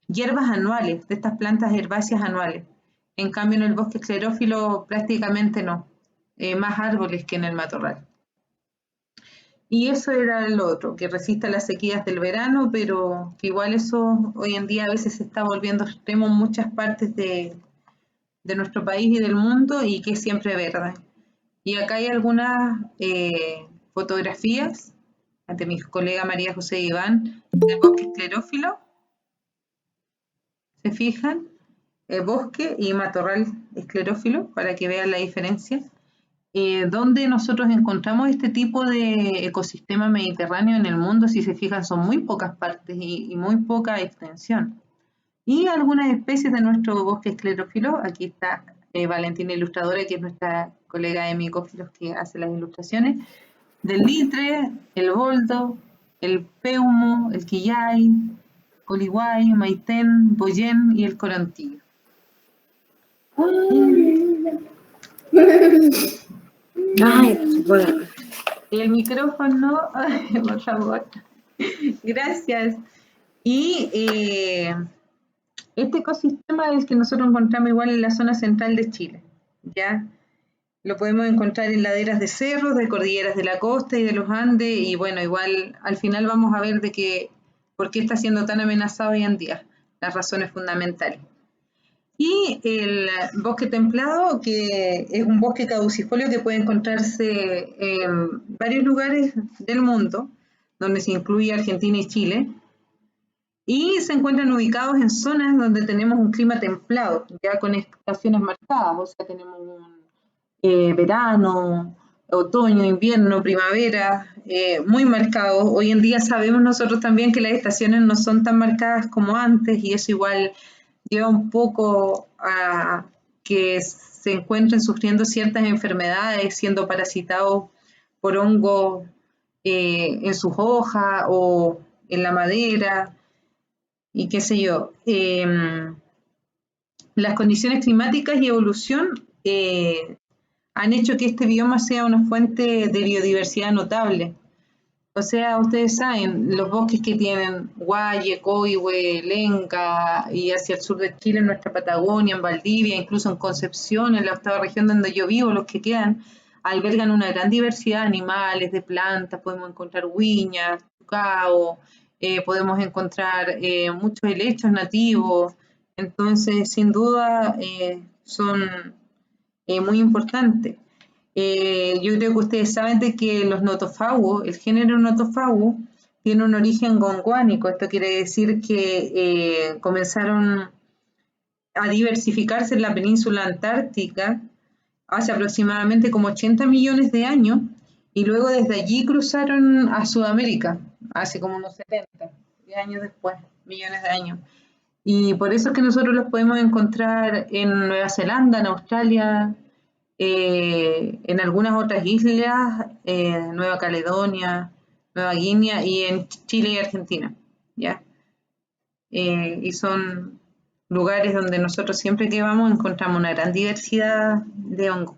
hierbas anuales, de estas plantas herbáceas anuales. En cambio en el bosque esclerófilo prácticamente no, más árboles que en el matorral. Y eso era lo otro, que resista las sequías del verano, pero que igual eso hoy en día a veces se está volviendo extremo en muchas partes de nuestro país y del mundo y que es siempre verde. Y acá hay algunas fotografías de mi colega María José Iván del bosque esclerófilo. ¿Se fijan? Bosque y matorral esclerófilo para que vean la diferencia. Donde nosotros encontramos este tipo de ecosistema mediterráneo en el mundo, si se fijan, son muy pocas partes y muy poca extensión. Y algunas especies de nuestro bosque esclerófilo, aquí está Valentina Ilustradora, que es nuestra colega de micófilos que hace las ilustraciones, del litre, el boldo, el peumo, el quillay, coliguay, maitén, boyén y el corontillo. Ay, bueno. El micrófono, por favor. Gracias. Y este ecosistema es el que nosotros encontramos igual en la zona central de Chile, ¿ya? Lo podemos encontrar en laderas de cerros, de cordilleras de la costa y de los Andes, y bueno, igual al final vamos a ver de que por qué está siendo tan amenazado hoy en día, las razones fundamentales. Y el bosque templado, que es un bosque caducifolio que puede encontrarse en varios lugares del mundo, donde se incluye Argentina y Chile, y se encuentran ubicados en zonas donde tenemos un clima templado, ya con estaciones marcadas, o sea, tenemos un verano, otoño, invierno, primavera, muy marcados. Hoy en día sabemos nosotros también que las estaciones no son tan marcadas como antes, y eso igual lleva un poco a que se encuentren sufriendo ciertas enfermedades, siendo parasitados por hongos en sus hojas o en la madera, y qué sé yo. Las condiciones climáticas y evolución han hecho que este bioma sea una fuente de biodiversidad notable. O sea, ustedes saben, los bosques que tienen Guaye, Coihue, Lenca y hacia el sur de Chile, en nuestra Patagonia, en Valdivia, incluso en Concepción, en la octava región donde yo vivo, los que quedan, albergan una gran diversidad de animales, de plantas, podemos encontrar huiñas, tucao, podemos encontrar muchos helechos nativos, entonces sin duda son muy importantes. Yo creo que ustedes saben de que los notofagos, el género notofago, tiene un origen gondwánico. Esto quiere decir que comenzaron a diversificarse en la península antártica hace aproximadamente como 80 millones de años y luego desde allí cruzaron a Sudamérica hace como unos 70 años después, millones de años. Y por eso es que nosotros los podemos encontrar en Nueva Zelanda, en Australia, en algunas otras islas, Nueva Caledonia, Nueva Guinea y en Chile y Argentina, ¿ya? Y son lugares donde nosotros siempre que vamos encontramos una gran diversidad de hongos.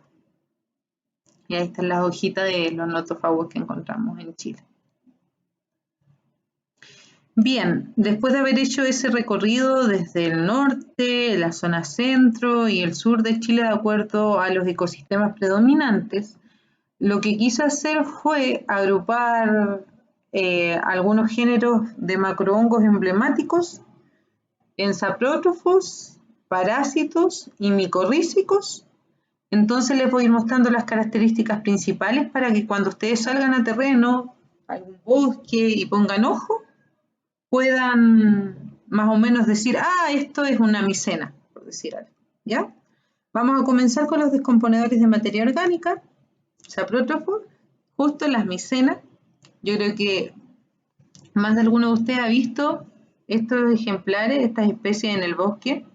Y ahí están las hojitas de los nothofagus que encontramos en Chile. Bien, después de haber hecho ese recorrido desde el norte, la zona centro y el sur de Chile de acuerdo a los ecosistemas predominantes, lo que quise hacer fue agrupar algunos géneros de macrohongos emblemáticos en saprótrofos, parásitos y micorrízicos. Entonces les voy a ir mostrando las características principales para que cuando ustedes salgan a terreno, a algún bosque y pongan ojo, puedan más o menos decir, esto es una micena, por decir algo, ¿ya? Vamos a comenzar con los descomponedores de materia orgánica, saprótrofos, justo las micenas. Yo creo que más de alguno de ustedes ha visto estos ejemplares, estas especies en el bosque.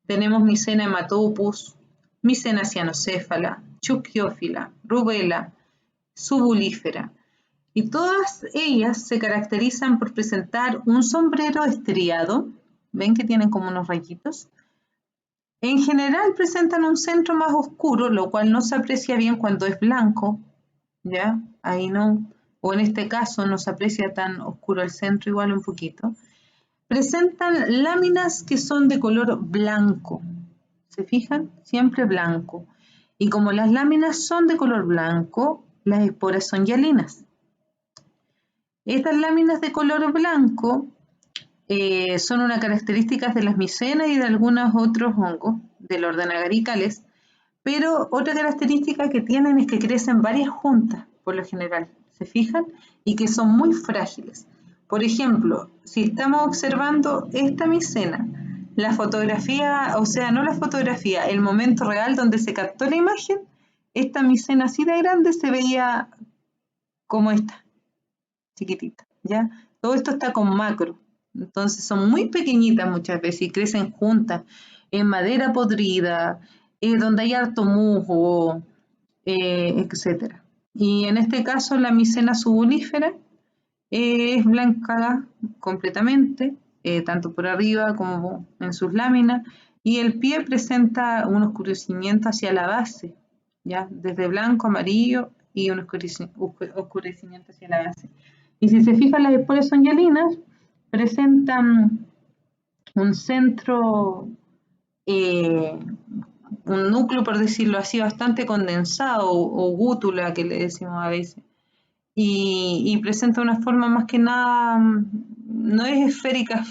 Tenemos micena hematopus, micena cianocéfala, chuquiófila, rubela, subulífera. Y todas ellas se caracterizan por presentar un sombrero estriado, ven que tienen como unos rayitos. En general presentan un centro más oscuro, lo cual no se aprecia bien cuando es blanco, ¿ya? Ahí no, o en este caso no se aprecia tan oscuro el centro, igual un poquito. Presentan láminas que son de color blanco, ¿se fijan? Siempre blanco. Y como las láminas son de color blanco, las esporas son hialinas. Estas láminas de color blanco son una característica de las micenas y de algunos otros hongos del orden agaricales, pero otra característica que tienen es que crecen varias juntas, por lo general, ¿se fijan? Y que son muy frágiles. Por ejemplo, si estamos observando esta micena, la fotografía, o sea, no la fotografía, el momento real donde se captó la imagen, esta micena así de grande se veía como esta, chiquitita, ¿ya? Todo esto está con macro, entonces son muy pequeñitas muchas veces y crecen juntas, en madera podrida, donde hay harto musgo, etc. Y en este caso la micena subulífera es blanca completamente, tanto por arriba como en sus láminas, y el pie presenta un oscurecimiento hacia la base, ¿ya? Desde blanco a amarillo y un oscurecimiento hacia la base. Y si se fijan, las esporas son hialinas, presentan un centro, un núcleo, por decirlo así, bastante condensado, o gútula que le decimos a veces. Y presenta una forma más que nada, no es esférica,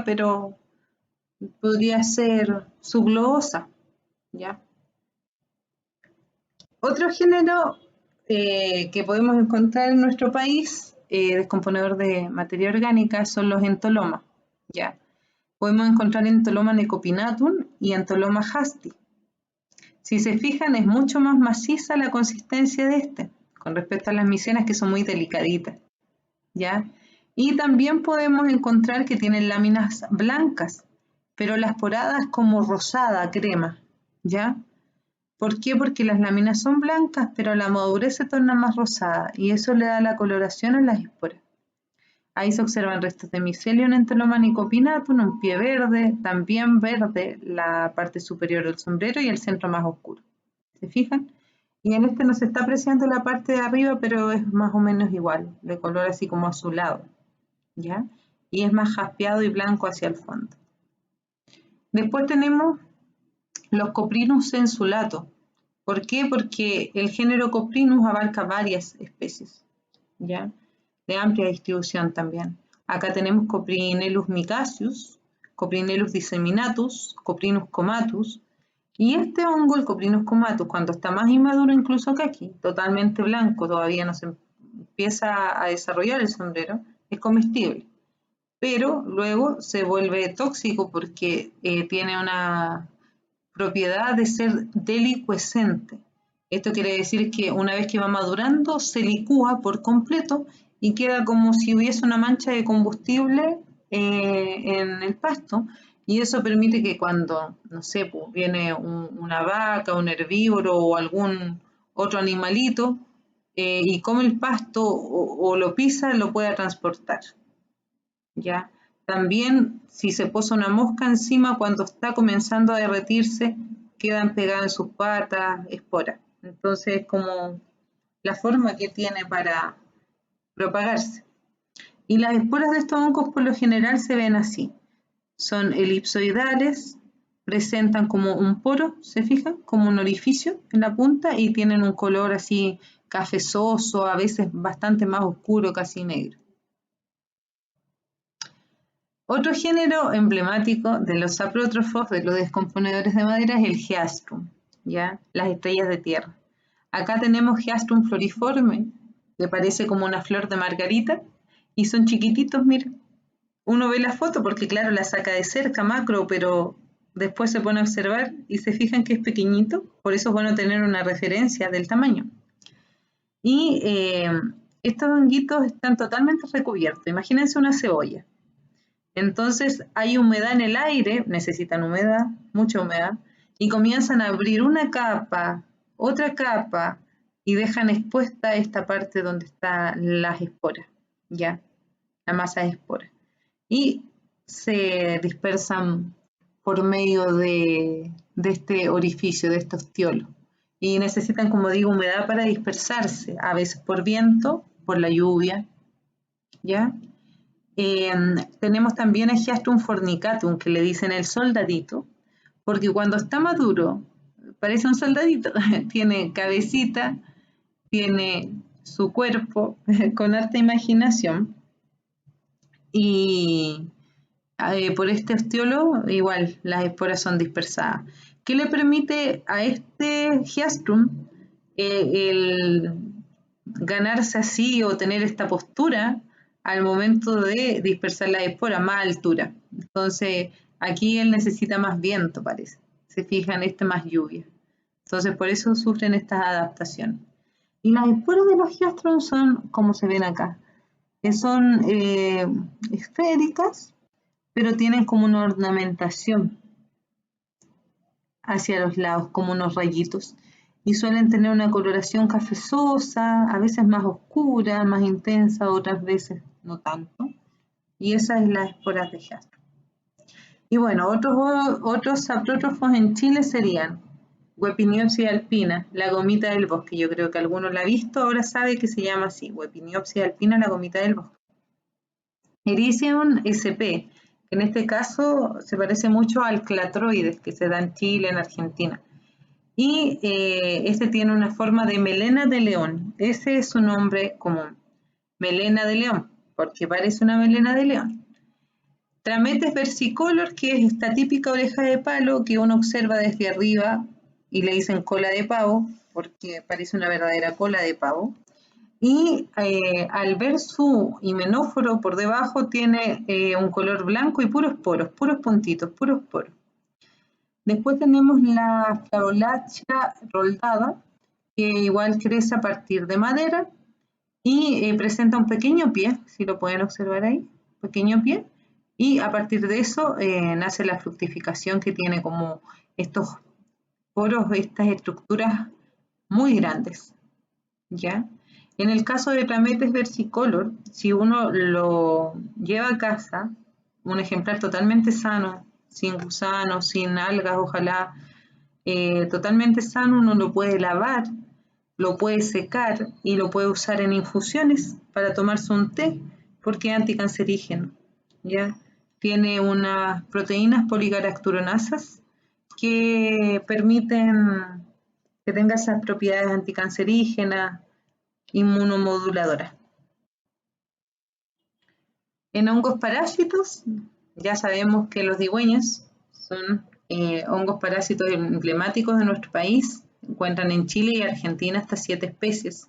pero podría ser subglobosa, ¿ya? Otro género que podemos encontrar en nuestro país, descomponedor de materia orgánica, son los entolomas, ¿ya? Podemos encontrar Entoloma necopinatum y Entoloma hasti. Si se fijan, es mucho más maciza la consistencia de este, con respecto a las micenas que son muy delicaditas, ¿ya? Y también podemos encontrar que tienen láminas blancas, pero la esporada es como rosada, crema, ¿ya? ¿Por qué? Porque las láminas son blancas, pero a la madurez se torna más rosada y eso le da la coloración a las esporas. Ahí se observan restos de micelio en Entoloma necopinatum, un pie verde, también verde la parte superior del sombrero y el centro más oscuro. ¿Se fijan? Y en este no se está apreciando la parte de arriba, pero es más o menos igual, de color así como azulado, ¿ya? Y es más jaspeado y blanco hacia el fondo. Después tenemos los Coprinus sensulato. ¿Por qué? Porque el género Coprinus abarca varias especies, ¿ya? De amplia distribución también. Acá tenemos Coprinellus micaceus, Coprinellus disseminatus, Coprinus comatus, y este hongo, el Coprinus comatus, cuando está más inmaduro incluso que aquí, totalmente blanco, todavía no se empieza a desarrollar el sombrero, es comestible. Pero luego se vuelve tóxico porque tiene una propiedad de ser delicuescente. Esto quiere decir que una vez que va madurando se licúa por completo y queda como si hubiese una mancha de combustible en el pasto Y eso permite que cuando, no sé, pues, viene una vaca, un herbívoro o algún otro animalito y come el pasto o lo pisa, lo pueda transportar. ¿Ya? También si se posa una mosca encima, cuando está comenzando a derretirse, quedan pegadas en sus patas, esporas. Entonces es como la forma que tiene para propagarse. Y las esporas de estos hongos por lo general se ven así. Son elipsoidales, presentan como un poro, ¿se fijan? Como un orificio en la punta y tienen un color así cafezoso, a veces bastante más oscuro, casi negro. Otro género emblemático de los saprótrofos, de los descomponedores de madera, es el Geastrum, ¿ya? Las estrellas de tierra. Acá tenemos Geastrum floriforme, que parece como una flor de margarita, y son chiquititos, miren. Uno ve la foto porque, claro, la saca de cerca, macro, pero después se pone a observar y se fijan que es pequeñito, por eso es bueno tener una referencia del tamaño. Y estos honguitos están totalmente recubiertos. Imagínense una cebolla. Entonces hay humedad en el aire, necesitan humedad, mucha humedad, y comienzan a abrir una capa, otra capa, y dejan expuesta esta parte donde están las esporas, ¿ya? La masa de esporas. Y se dispersan por medio de este orificio, de este ostiolo. Y necesitan, como digo, humedad para dispersarse, a veces por viento, por la lluvia, ¿ya? Tenemos también a Geastrum fornicatum, que le dicen el soldadito, porque cuando está maduro, parece un soldadito, tiene cabecita, tiene su cuerpo con harta imaginación, y por este ostiolo igual las esporas son dispersadas. ¿Qué le permite a este Geastrum el ganarse así o tener esta postura al momento de dispersar las esporas, más altura? Entonces aquí él necesita más viento, parece. Se fijan, más lluvia. Entonces por eso sufren estas adaptaciones. Y las esporas de los Geastrum son como se ven acá, que son esféricas, pero tienen como una ornamentación hacia los lados, como unos rayitos. Y suelen tener una coloración cafezosa, a veces más oscura, más intensa, otras veces no tanto. Y esa es la espora de Geastrum. Y bueno, otros saprótrofos en Chile serían Wepiniopsis alpina, la gomita del bosque. Yo creo que alguno la ha visto, ahora sabe que se llama así, Wepiniopsis alpina, la gomita del bosque. Ericium sp, que en este caso se parece mucho al clatroides que se da en Chile, en Argentina. Y este tiene una forma de melena de león. Ese es su nombre común, melena de león, porque parece una melena de león. Trametes versicolor, que es esta típica oreja de palo que uno observa desde arriba y le dicen cola de pavo, porque parece una verdadera cola de pavo. Y al ver su himenóforo por debajo tiene un color blanco y puros poros, puros puntitos, puros poros. Después tenemos la Flavolachia roldada, que igual crece a partir de madera y presenta un pequeño pie, si lo pueden observar ahí, pequeño pie, y a partir de eso nace la fructificación, que tiene como estos poros, estas estructuras muy grandes, ¿ya? En el caso de Trametes versicolor, si uno lo lleva a casa, un ejemplar totalmente sano, sin gusanos, sin algas, ojalá, totalmente sano, uno lo puede lavar, lo puede secar y lo puede usar en infusiones para tomarse un té, porque es anticancerígeno, ¿ya? Tiene unas proteínas poligalacturonasas que permiten que tenga esas propiedades anticancerígenas, inmunomoduladoras. En hongos parásitos, ya sabemos que los digüeños son hongos parásitos emblemáticos de nuestro país. Se encuentran en Chile y Argentina hasta 7 especies.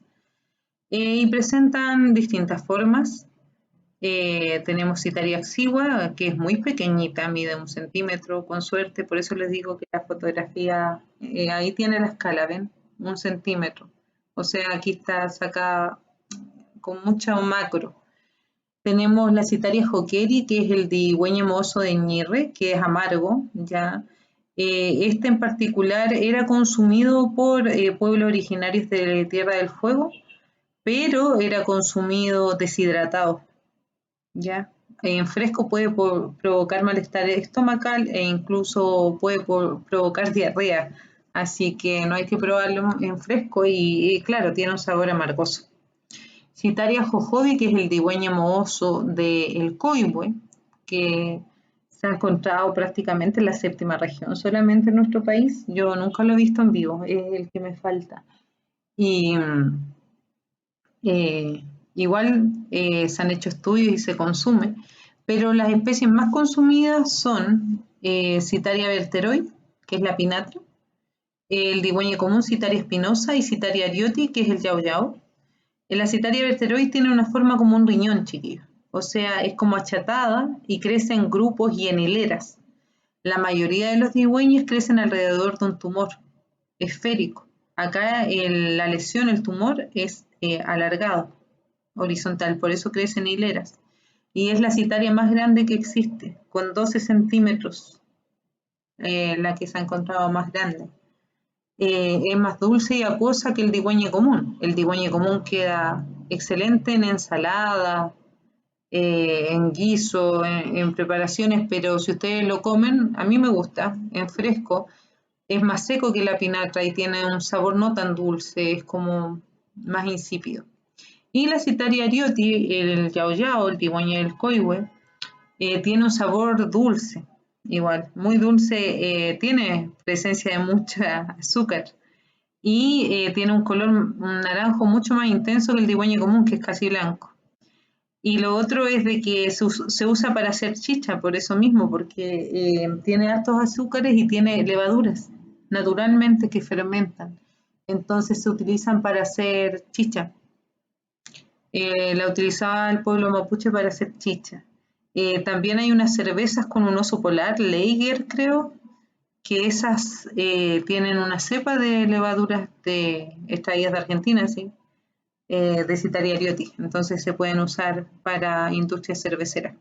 Y presentan distintas formas. Tenemos Citaria exigua, que es muy pequeñita, mide 1 centímetro con suerte, por eso les digo que la fotografía, ahí tiene la escala, ¿ven? 1 centímetro. O sea, aquí está sacada con mucho macro. Tenemos la Citaria hockeri, que es el digüeño mohoso de Ñirre, que es amargo, ¿ya? Este en particular era consumido por pueblos originarios de Tierra del Fuego, pero era consumido deshidratado, ¿ya? En fresco puede provocar malestar estomacal e incluso puede provocar diarrea, así que no hay que probarlo en fresco y claro, tiene un sabor amargoso. Citaria jojobi, que es el digüeño mohoso del Coihue, que se ha encontrado prácticamente en la séptima región, solamente en nuestro país. Yo nunca lo he visto en vivo, es el que me falta. Y igual se han hecho estudios y se consume, pero las especies más consumidas son Citaria berteroi, que es la pinatra, el digüeño común Citaria espinosa y Citaria arioti, que es el yao yao. La Citaria berteroi tiene una forma como un riñón, chiquillo. O sea, es como achatada y crece en grupos y en hileras. La mayoría de los digüeños crecen alrededor de un tumor esférico. Acá la lesión, el tumor, es alargado, horizontal, por eso crece en hileras. Y es la citaria más grande que existe, con 12 centímetros, la que se ha encontrado más grande. Es más dulce y acuosa que el digüeño común. El digüeño común queda excelente en ensalada, en guiso, en preparaciones, pero si ustedes lo comen, a mí me gusta, en fresco, es más seco que la pinatra y tiene un sabor no tan dulce, es como más insípido. Y la Citaria arioti, el yao yao, el digüeño del coihue, tiene un sabor dulce, igual, muy dulce, tiene presencia de mucha azúcar y tiene un color un naranjo mucho más intenso que el digüeño común, que es casi blanco. Y lo otro es de que se usa para hacer chicha, por eso mismo, porque tiene altos azúcares y tiene levaduras naturalmente que fermentan. Entonces se utilizan para hacer chicha. La utilizaba el pueblo mapuche para hacer chicha. También hay unas cervezas con un oso polar, Lager creo, que esas tienen una cepa de levaduras extraídas de Argentina, ¿sí? De Citaria arioti, entonces se pueden usar para industria cervecera.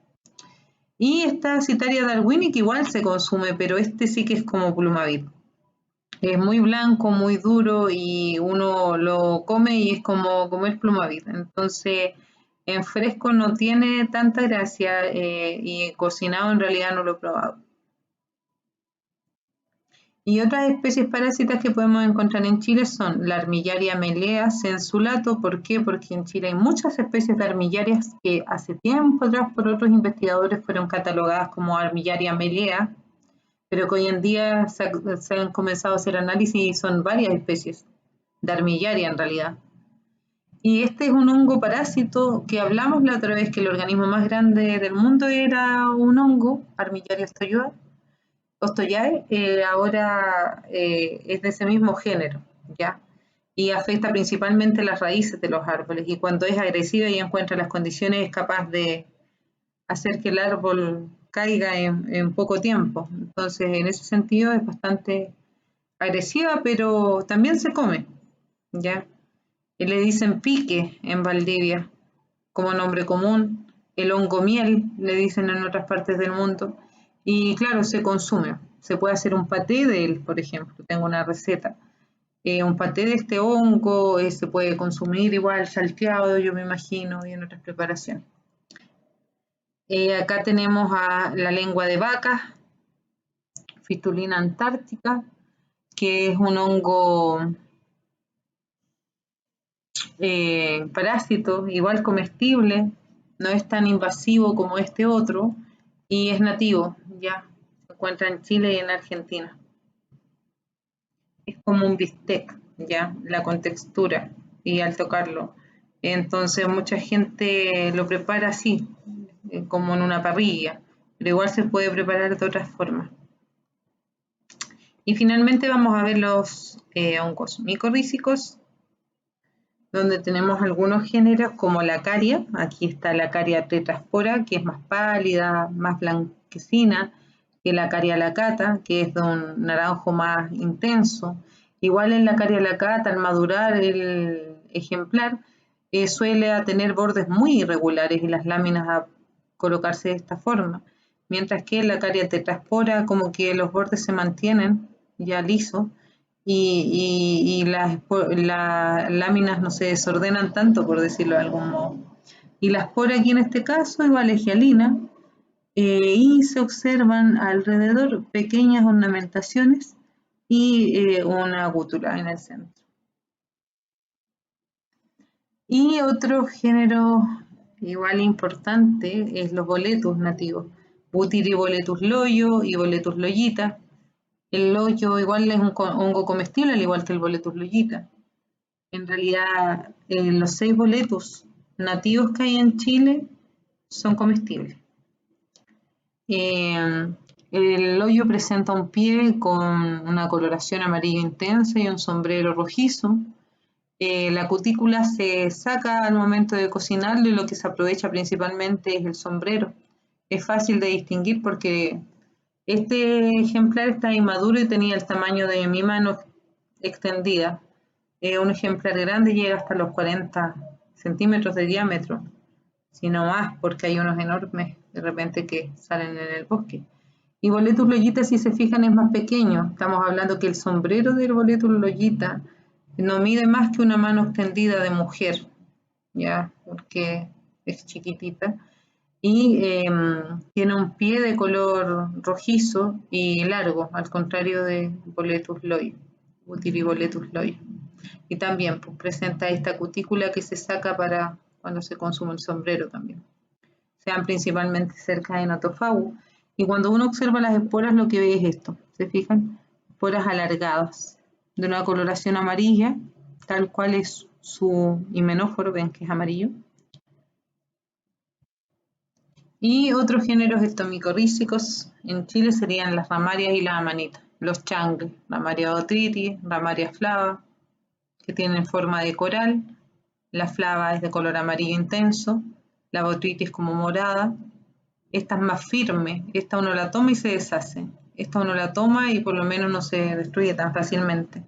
Y esta Citaria darwini, que igual se consume, pero este sí que es como plumavid. Es muy blanco, muy duro y uno lo come y es como comer plumavid. Entonces, en fresco no tiene tanta gracia y cocinado en realidad no lo he probado. Y otras especies parásitas que podemos encontrar en Chile son la Armillaria melea sensulato. ¿Por qué? Porque en Chile hay muchas especies de armillarias que hace tiempo atrás por otros investigadores fueron catalogadas como Armillaria melea, pero que hoy en día se han comenzado a hacer análisis y son varias especies de armillaria en realidad. Y este es un hongo parásito que hablamos la otra vez que el organismo más grande del mundo era un hongo, Armillaria Ostoyae, ahora es de ese mismo género, ¿ya? Y afecta principalmente las raíces de los árboles y cuando es agresiva y encuentra las condiciones es capaz de hacer que el árbol caiga en poco tiempo. Entonces, en ese sentido es bastante agresiva, pero también se come, ¿ya? Y le dicen pique en Valdivia como nombre común, el hongo miel le dicen en otras partes del mundo, y claro, se consume. Se puede hacer un paté de él, por ejemplo, tengo una receta. Un paté de este hongo se puede consumir igual salteado, yo me imagino, y en otras preparaciones. Acá tenemos a la lengua de vaca, Fitulina antártica, que es un hongo parásito, igual comestible, no es tan invasivo como este otro y es nativo, ya se encuentra en Chile y en Argentina. Es como un bistec, ya, la contextura y al tocarlo. Entonces mucha gente lo prepara así, como en una parrilla, pero igual se puede preparar de otras formas. Y finalmente vamos a ver los hongos micorrízicos, donde tenemos algunos géneros como la caria. Aquí está la caria tetraspora, que es más pálida, más blanquecina que la caria lacata, que es de un naranjo más intenso. Igual en la caria lacata, al madurar el ejemplar, suele tener bordes muy irregulares y las láminas a colocarse de esta forma, mientras que la caria tetraspora como que los bordes se mantienen ya lisos y las láminas no se desordenan tanto, por decirlo de algún modo. Y la espora aquí en este caso es valegialina, y se observan alrededor pequeñas ornamentaciones y una gútula en el centro. Y otro género igual importante es los boletus nativos, Butiriboletus loyo y Boletus loyita. El loyo igual es un hongo comestible, al igual que el Boletus loyita. En realidad, los 6 boletus nativos que hay en Chile son comestibles. El loyo presenta un pie con una coloración amarilla intensa y un sombrero rojizo. La cutícula se saca al momento de cocinarlo y lo que se aprovecha principalmente es el sombrero. Es fácil de distinguir porque este ejemplar está inmaduro y tenía el tamaño de mi mano extendida. Un ejemplar grande llega hasta los 40 centímetros de diámetro, si no más, porque hay unos enormes de repente que salen en el bosque. Y Boletus loyita, si se fijan, es más pequeño. Estamos hablando que el sombrero del Boletus loyita no mide más que una mano extendida de mujer, ya, porque es chiquitita, y tiene un pie de color rojizo y largo, al contrario de Boletus loyo, Butiriboletus loyo. Y también pues, presenta esta cutícula que se saca para cuando se consume el sombrero también. Se dan principalmente cerca de Notofagus. Y cuando uno observa las esporas, lo que ve es esto, ¿se fijan? Esporas alargadas, de una coloración amarilla, tal cual es su himenóforo, ven que es amarillo. Y otros géneros estomicorrícicos en Chile serían las ramarias y las amanitas. Los changles, Ramaria botrytis, Ramaria flava, que tienen forma de coral. La flava es de color amarillo intenso, la botrytis como morada. Esta es más firme, esta uno la toma y se deshace. Esta uno la toma y por lo menos no se destruye tan fácilmente.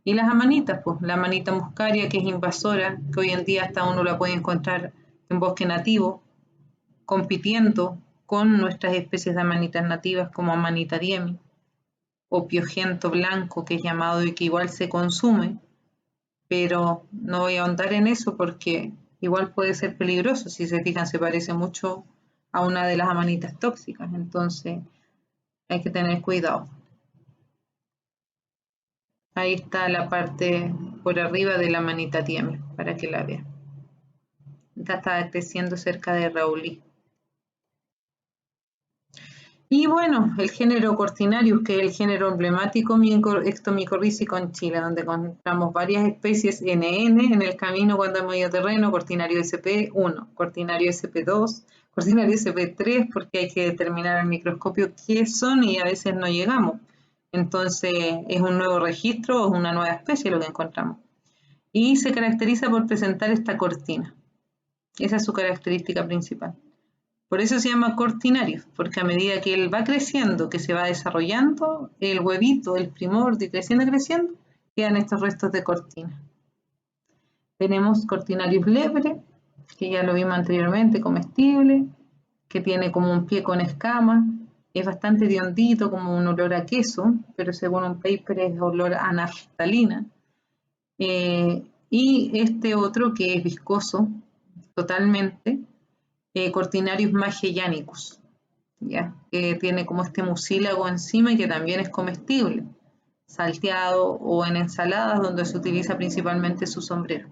Y las amanitas, pues la amanita muscaria, que es invasora, que hoy en día hasta uno la puede encontrar en bosque nativo, compitiendo con nuestras especies de amanitas nativas como Amanita diemi o piojento blanco, que es llamado y que igual se consume, pero no voy a ahondar en eso porque igual puede ser peligroso. Si se fijan, se parece mucho a una de las amanitas tóxicas, entonces hay que tener cuidado. Ahí está la parte por arriba de la Amanita diemi, para que la vean. Esta está creciendo cerca de Raulí. Y bueno, el género Cortinarius, que es el género emblemático extomicorrícico en Chile, donde encontramos varias especies NN en el camino cuando hemos ido a terreno, Cortinario SP1, Cortinario SP2, Cortinario SP3, porque hay que determinar al microscopio qué son y a veces no llegamos. Entonces, es un nuevo registro o es una nueva especie lo que encontramos. Y se caracteriza por presentar esta cortina. Esa es su característica principal. Por eso se llama cortinario, porque a medida que él va creciendo, que se va desarrollando, el huevito, el primordio, creciendo, quedan estos restos de cortina. Tenemos Cortinarius lebre, que ya lo vimos anteriormente, comestible, que tiene como un pie con escamas, es bastante hediondito, como un olor a queso, pero según un paper es olor a naftalina. Y este otro que es viscoso totalmente, Cortinarius magellanicus, ¿ya? Que tiene como este mucílago encima y que también es comestible, salteado o en ensaladas donde se utiliza principalmente su sombrero.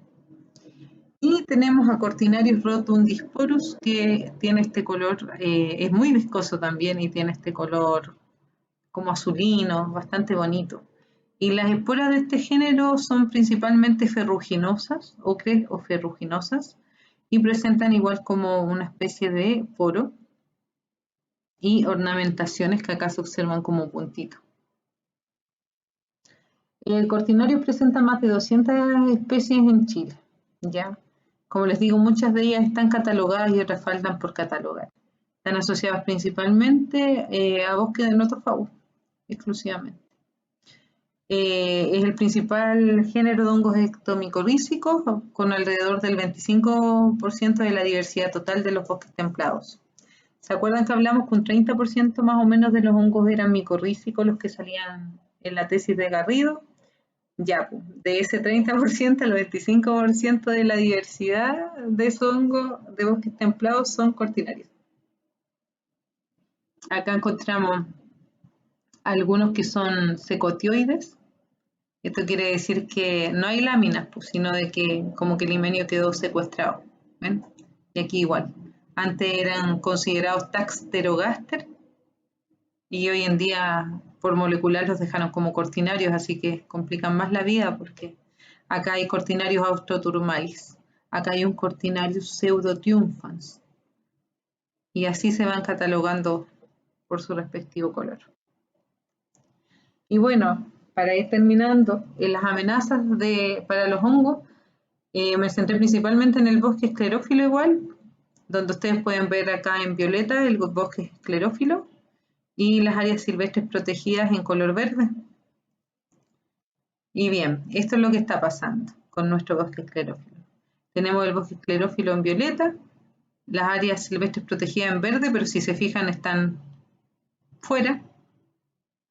Y tenemos a Cortinarius rotundisporus, que tiene este color, es muy viscoso también y tiene este color como azulino, bastante bonito. Y las esporas de este género son principalmente ferruginosas, ocres o ferruginosas, y presentan igual como una especie de poro y ornamentaciones que acá se observan como puntitos. El Cortinarius presenta más de 200 especies en Chile, ¿ya? Como les digo, muchas de ellas están catalogadas y otras faltan por catalogar. Están asociadas principalmente a bosque de Notofagus, exclusivamente. Es el principal género de hongos ectomicorrízicos, con alrededor del 25% de la diversidad total de los bosques templados. ¿Se acuerdan que hablamos que un 30% más o menos de los hongos eran micorrízicos, los que salían en la tesis de Garrido? Ya, pues, de ese 30%, el 25% de la diversidad de esos hongos de bosques templados son cortinarios. Acá encontramos algunos que son secotioides. Esto quiere decir que no hay láminas, pues, sino de que como que el himenio quedó secuestrado. ¿Ven? Y aquí igual. Antes eran considerados Tax pterogaster y hoy en día por molecular los dejaron como cortinarios, así que complican más la vida porque acá hay cortinarios austroturmalis, acá hay un cortinarius pseudotriumphans y así se van catalogando por su respectivo color. Y bueno, para ir terminando, en las amenazas para los hongos, me centré principalmente en el bosque esclerófilo igual, donde ustedes pueden ver acá en violeta el bosque esclerófilo y las áreas silvestres protegidas en color verde. Y bien, esto es lo que está pasando con nuestro bosque esclerófilo. Tenemos el bosque esclerófilo en violeta, las áreas silvestres protegidas en verde, pero si se fijan están fuera,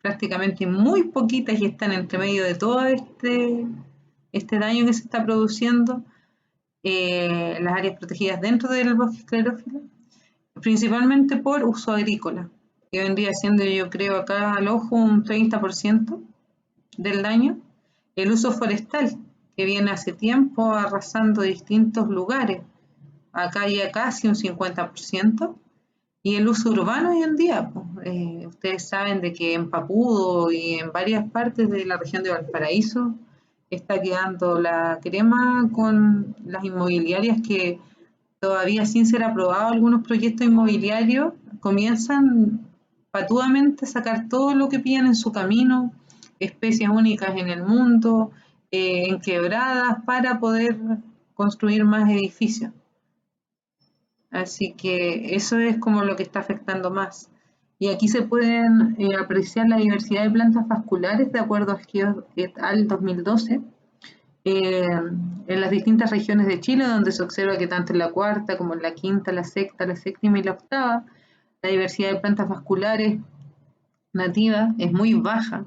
prácticamente muy poquitas y están entre medio de todo este daño que se está produciendo. Las áreas protegidas dentro del bosque esclerófilo, principalmente por uso agrícola, que vendría siendo, yo creo, acá al ojo un 30% del daño. El uso forestal, que viene hace tiempo arrasando distintos lugares, acá ya casi un 50%. Y el uso urbano hoy en día, pues, ustedes saben de que en Papudo y en varias partes de la región de Valparaíso está quedando la crema con las inmobiliarias que todavía sin ser aprobado algunos proyectos inmobiliarios comienzan patudamente a sacar todo lo que pillan en su camino, especies únicas en el mundo, en quebradas, para poder construir más edificios. Así que eso es como lo que está afectando más. Y aquí se pueden apreciar la diversidad de plantas vasculares de acuerdo a Geo et al. 2012, en las distintas regiones de Chile, donde se observa que tanto en la cuarta como en la quinta, la sexta, la séptima y la octava, la diversidad de plantas vasculares nativas es muy baja.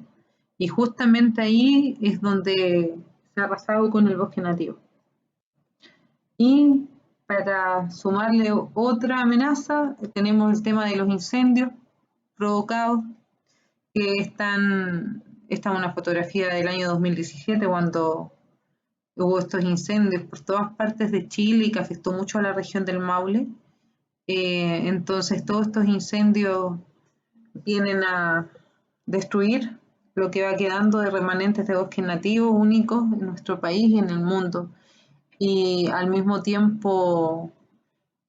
Y justamente ahí es donde se ha arrasado con el bosque nativo. Y para sumarle otra amenaza, tenemos el tema de los incendios provocados, que esta es una fotografía del año 2017, cuando hubo estos incendios por todas partes de Chile y que afectó mucho a la región del Maule. Entonces todos estos incendios vienen a destruir lo que va quedando de remanentes de bosques nativos únicos en nuestro país y en el mundo. Y al mismo tiempo,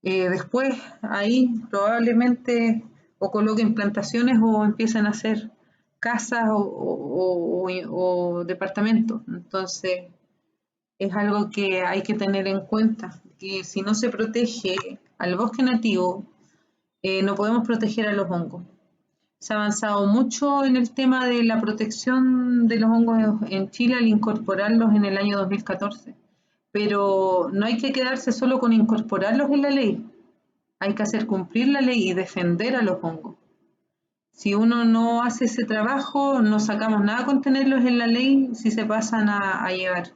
después ahí probablemente o coloquen plantaciones o empiecen a hacer casas o departamentos. Entonces es algo que hay que tener en cuenta, que si no se protege al bosque nativo, no podemos proteger a los hongos. Se ha avanzado mucho en el tema de la protección de los hongos en Chile al incorporarlos en el año 2014, pero no hay que quedarse solo con incorporarlos en la ley, hay que hacer cumplir la ley y defender a los hongos. Si uno no hace ese trabajo, no sacamos nada con tenerlos en la ley si se pasan a llevar.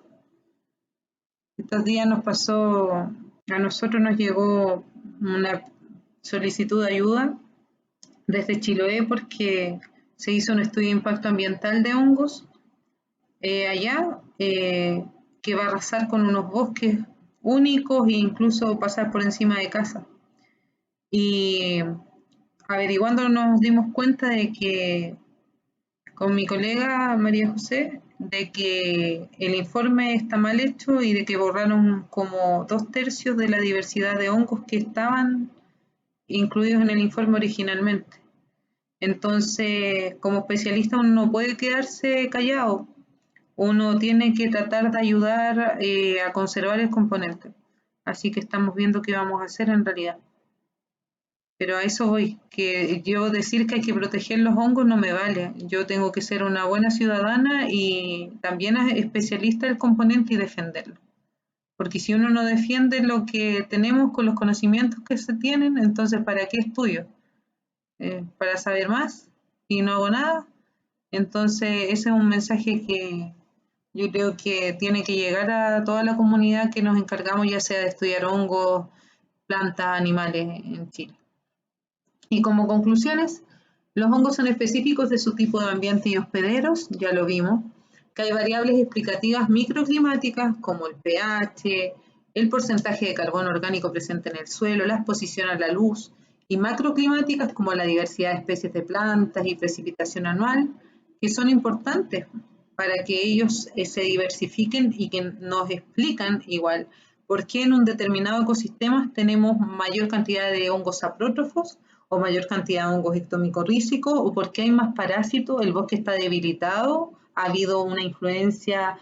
Estos días nos pasó, a nosotros nos llegó una solicitud de ayuda desde Chiloé porque se hizo un estudio de impacto ambiental de hongos allá, que va a arrasar con unos bosques únicos e incluso pasar por encima de casas. Y averiguando nos dimos cuenta de que, con mi colega María José, de que el informe está mal hecho y de que borraron como 2/3 de la diversidad de hongos que estaban incluidos en el informe originalmente. Entonces, como especialista uno no puede quedarse callado, uno tiene que tratar de ayudar a conservar el componente. Así que estamos viendo qué vamos a hacer en realidad. Pero a eso voy, que yo decir que hay que proteger los hongos no me vale. Yo tengo que ser una buena ciudadana y también especialista del componente y defenderlo. Porque si uno no defiende lo que tenemos con los conocimientos que se tienen, entonces ¿para qué estudio? ¿Para saber más? Y no hago nada. Entonces ese es un mensaje que yo creo que tiene que llegar a toda la comunidad que nos encargamos ya sea de estudiar hongos, plantas, animales en Chile. Y como conclusiones, los hongos son específicos de su tipo de ambiente y hospederos, ya lo vimos, que hay variables explicativas microclimáticas como el pH, el porcentaje de carbono orgánico presente en el suelo, la exposición a la luz, y macroclimáticas como la diversidad de especies de plantas y precipitación anual, que son importantes para que ellos se diversifiquen y que nos explican igual por qué en un determinado ecosistema tenemos mayor cantidad de hongos saprótrofos o mayor cantidad de hongos ectomicorrícicos, o por qué hay más parásitos, el bosque está debilitado, ha habido una influencia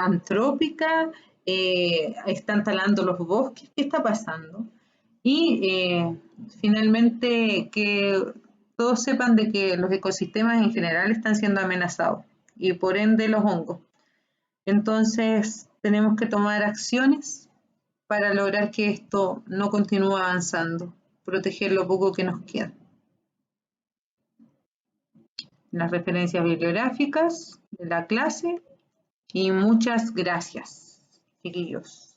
antrópica, están talando los bosques, ¿qué está pasando? Y finalmente que todos sepan de que los ecosistemas en general están siendo amenazados y por ende los hongos. Entonces tenemos que tomar acciones para lograr que esto no continúe avanzando, proteger lo poco que nos queda. Las referencias bibliográficas de la clase y muchas gracias, chiquillos.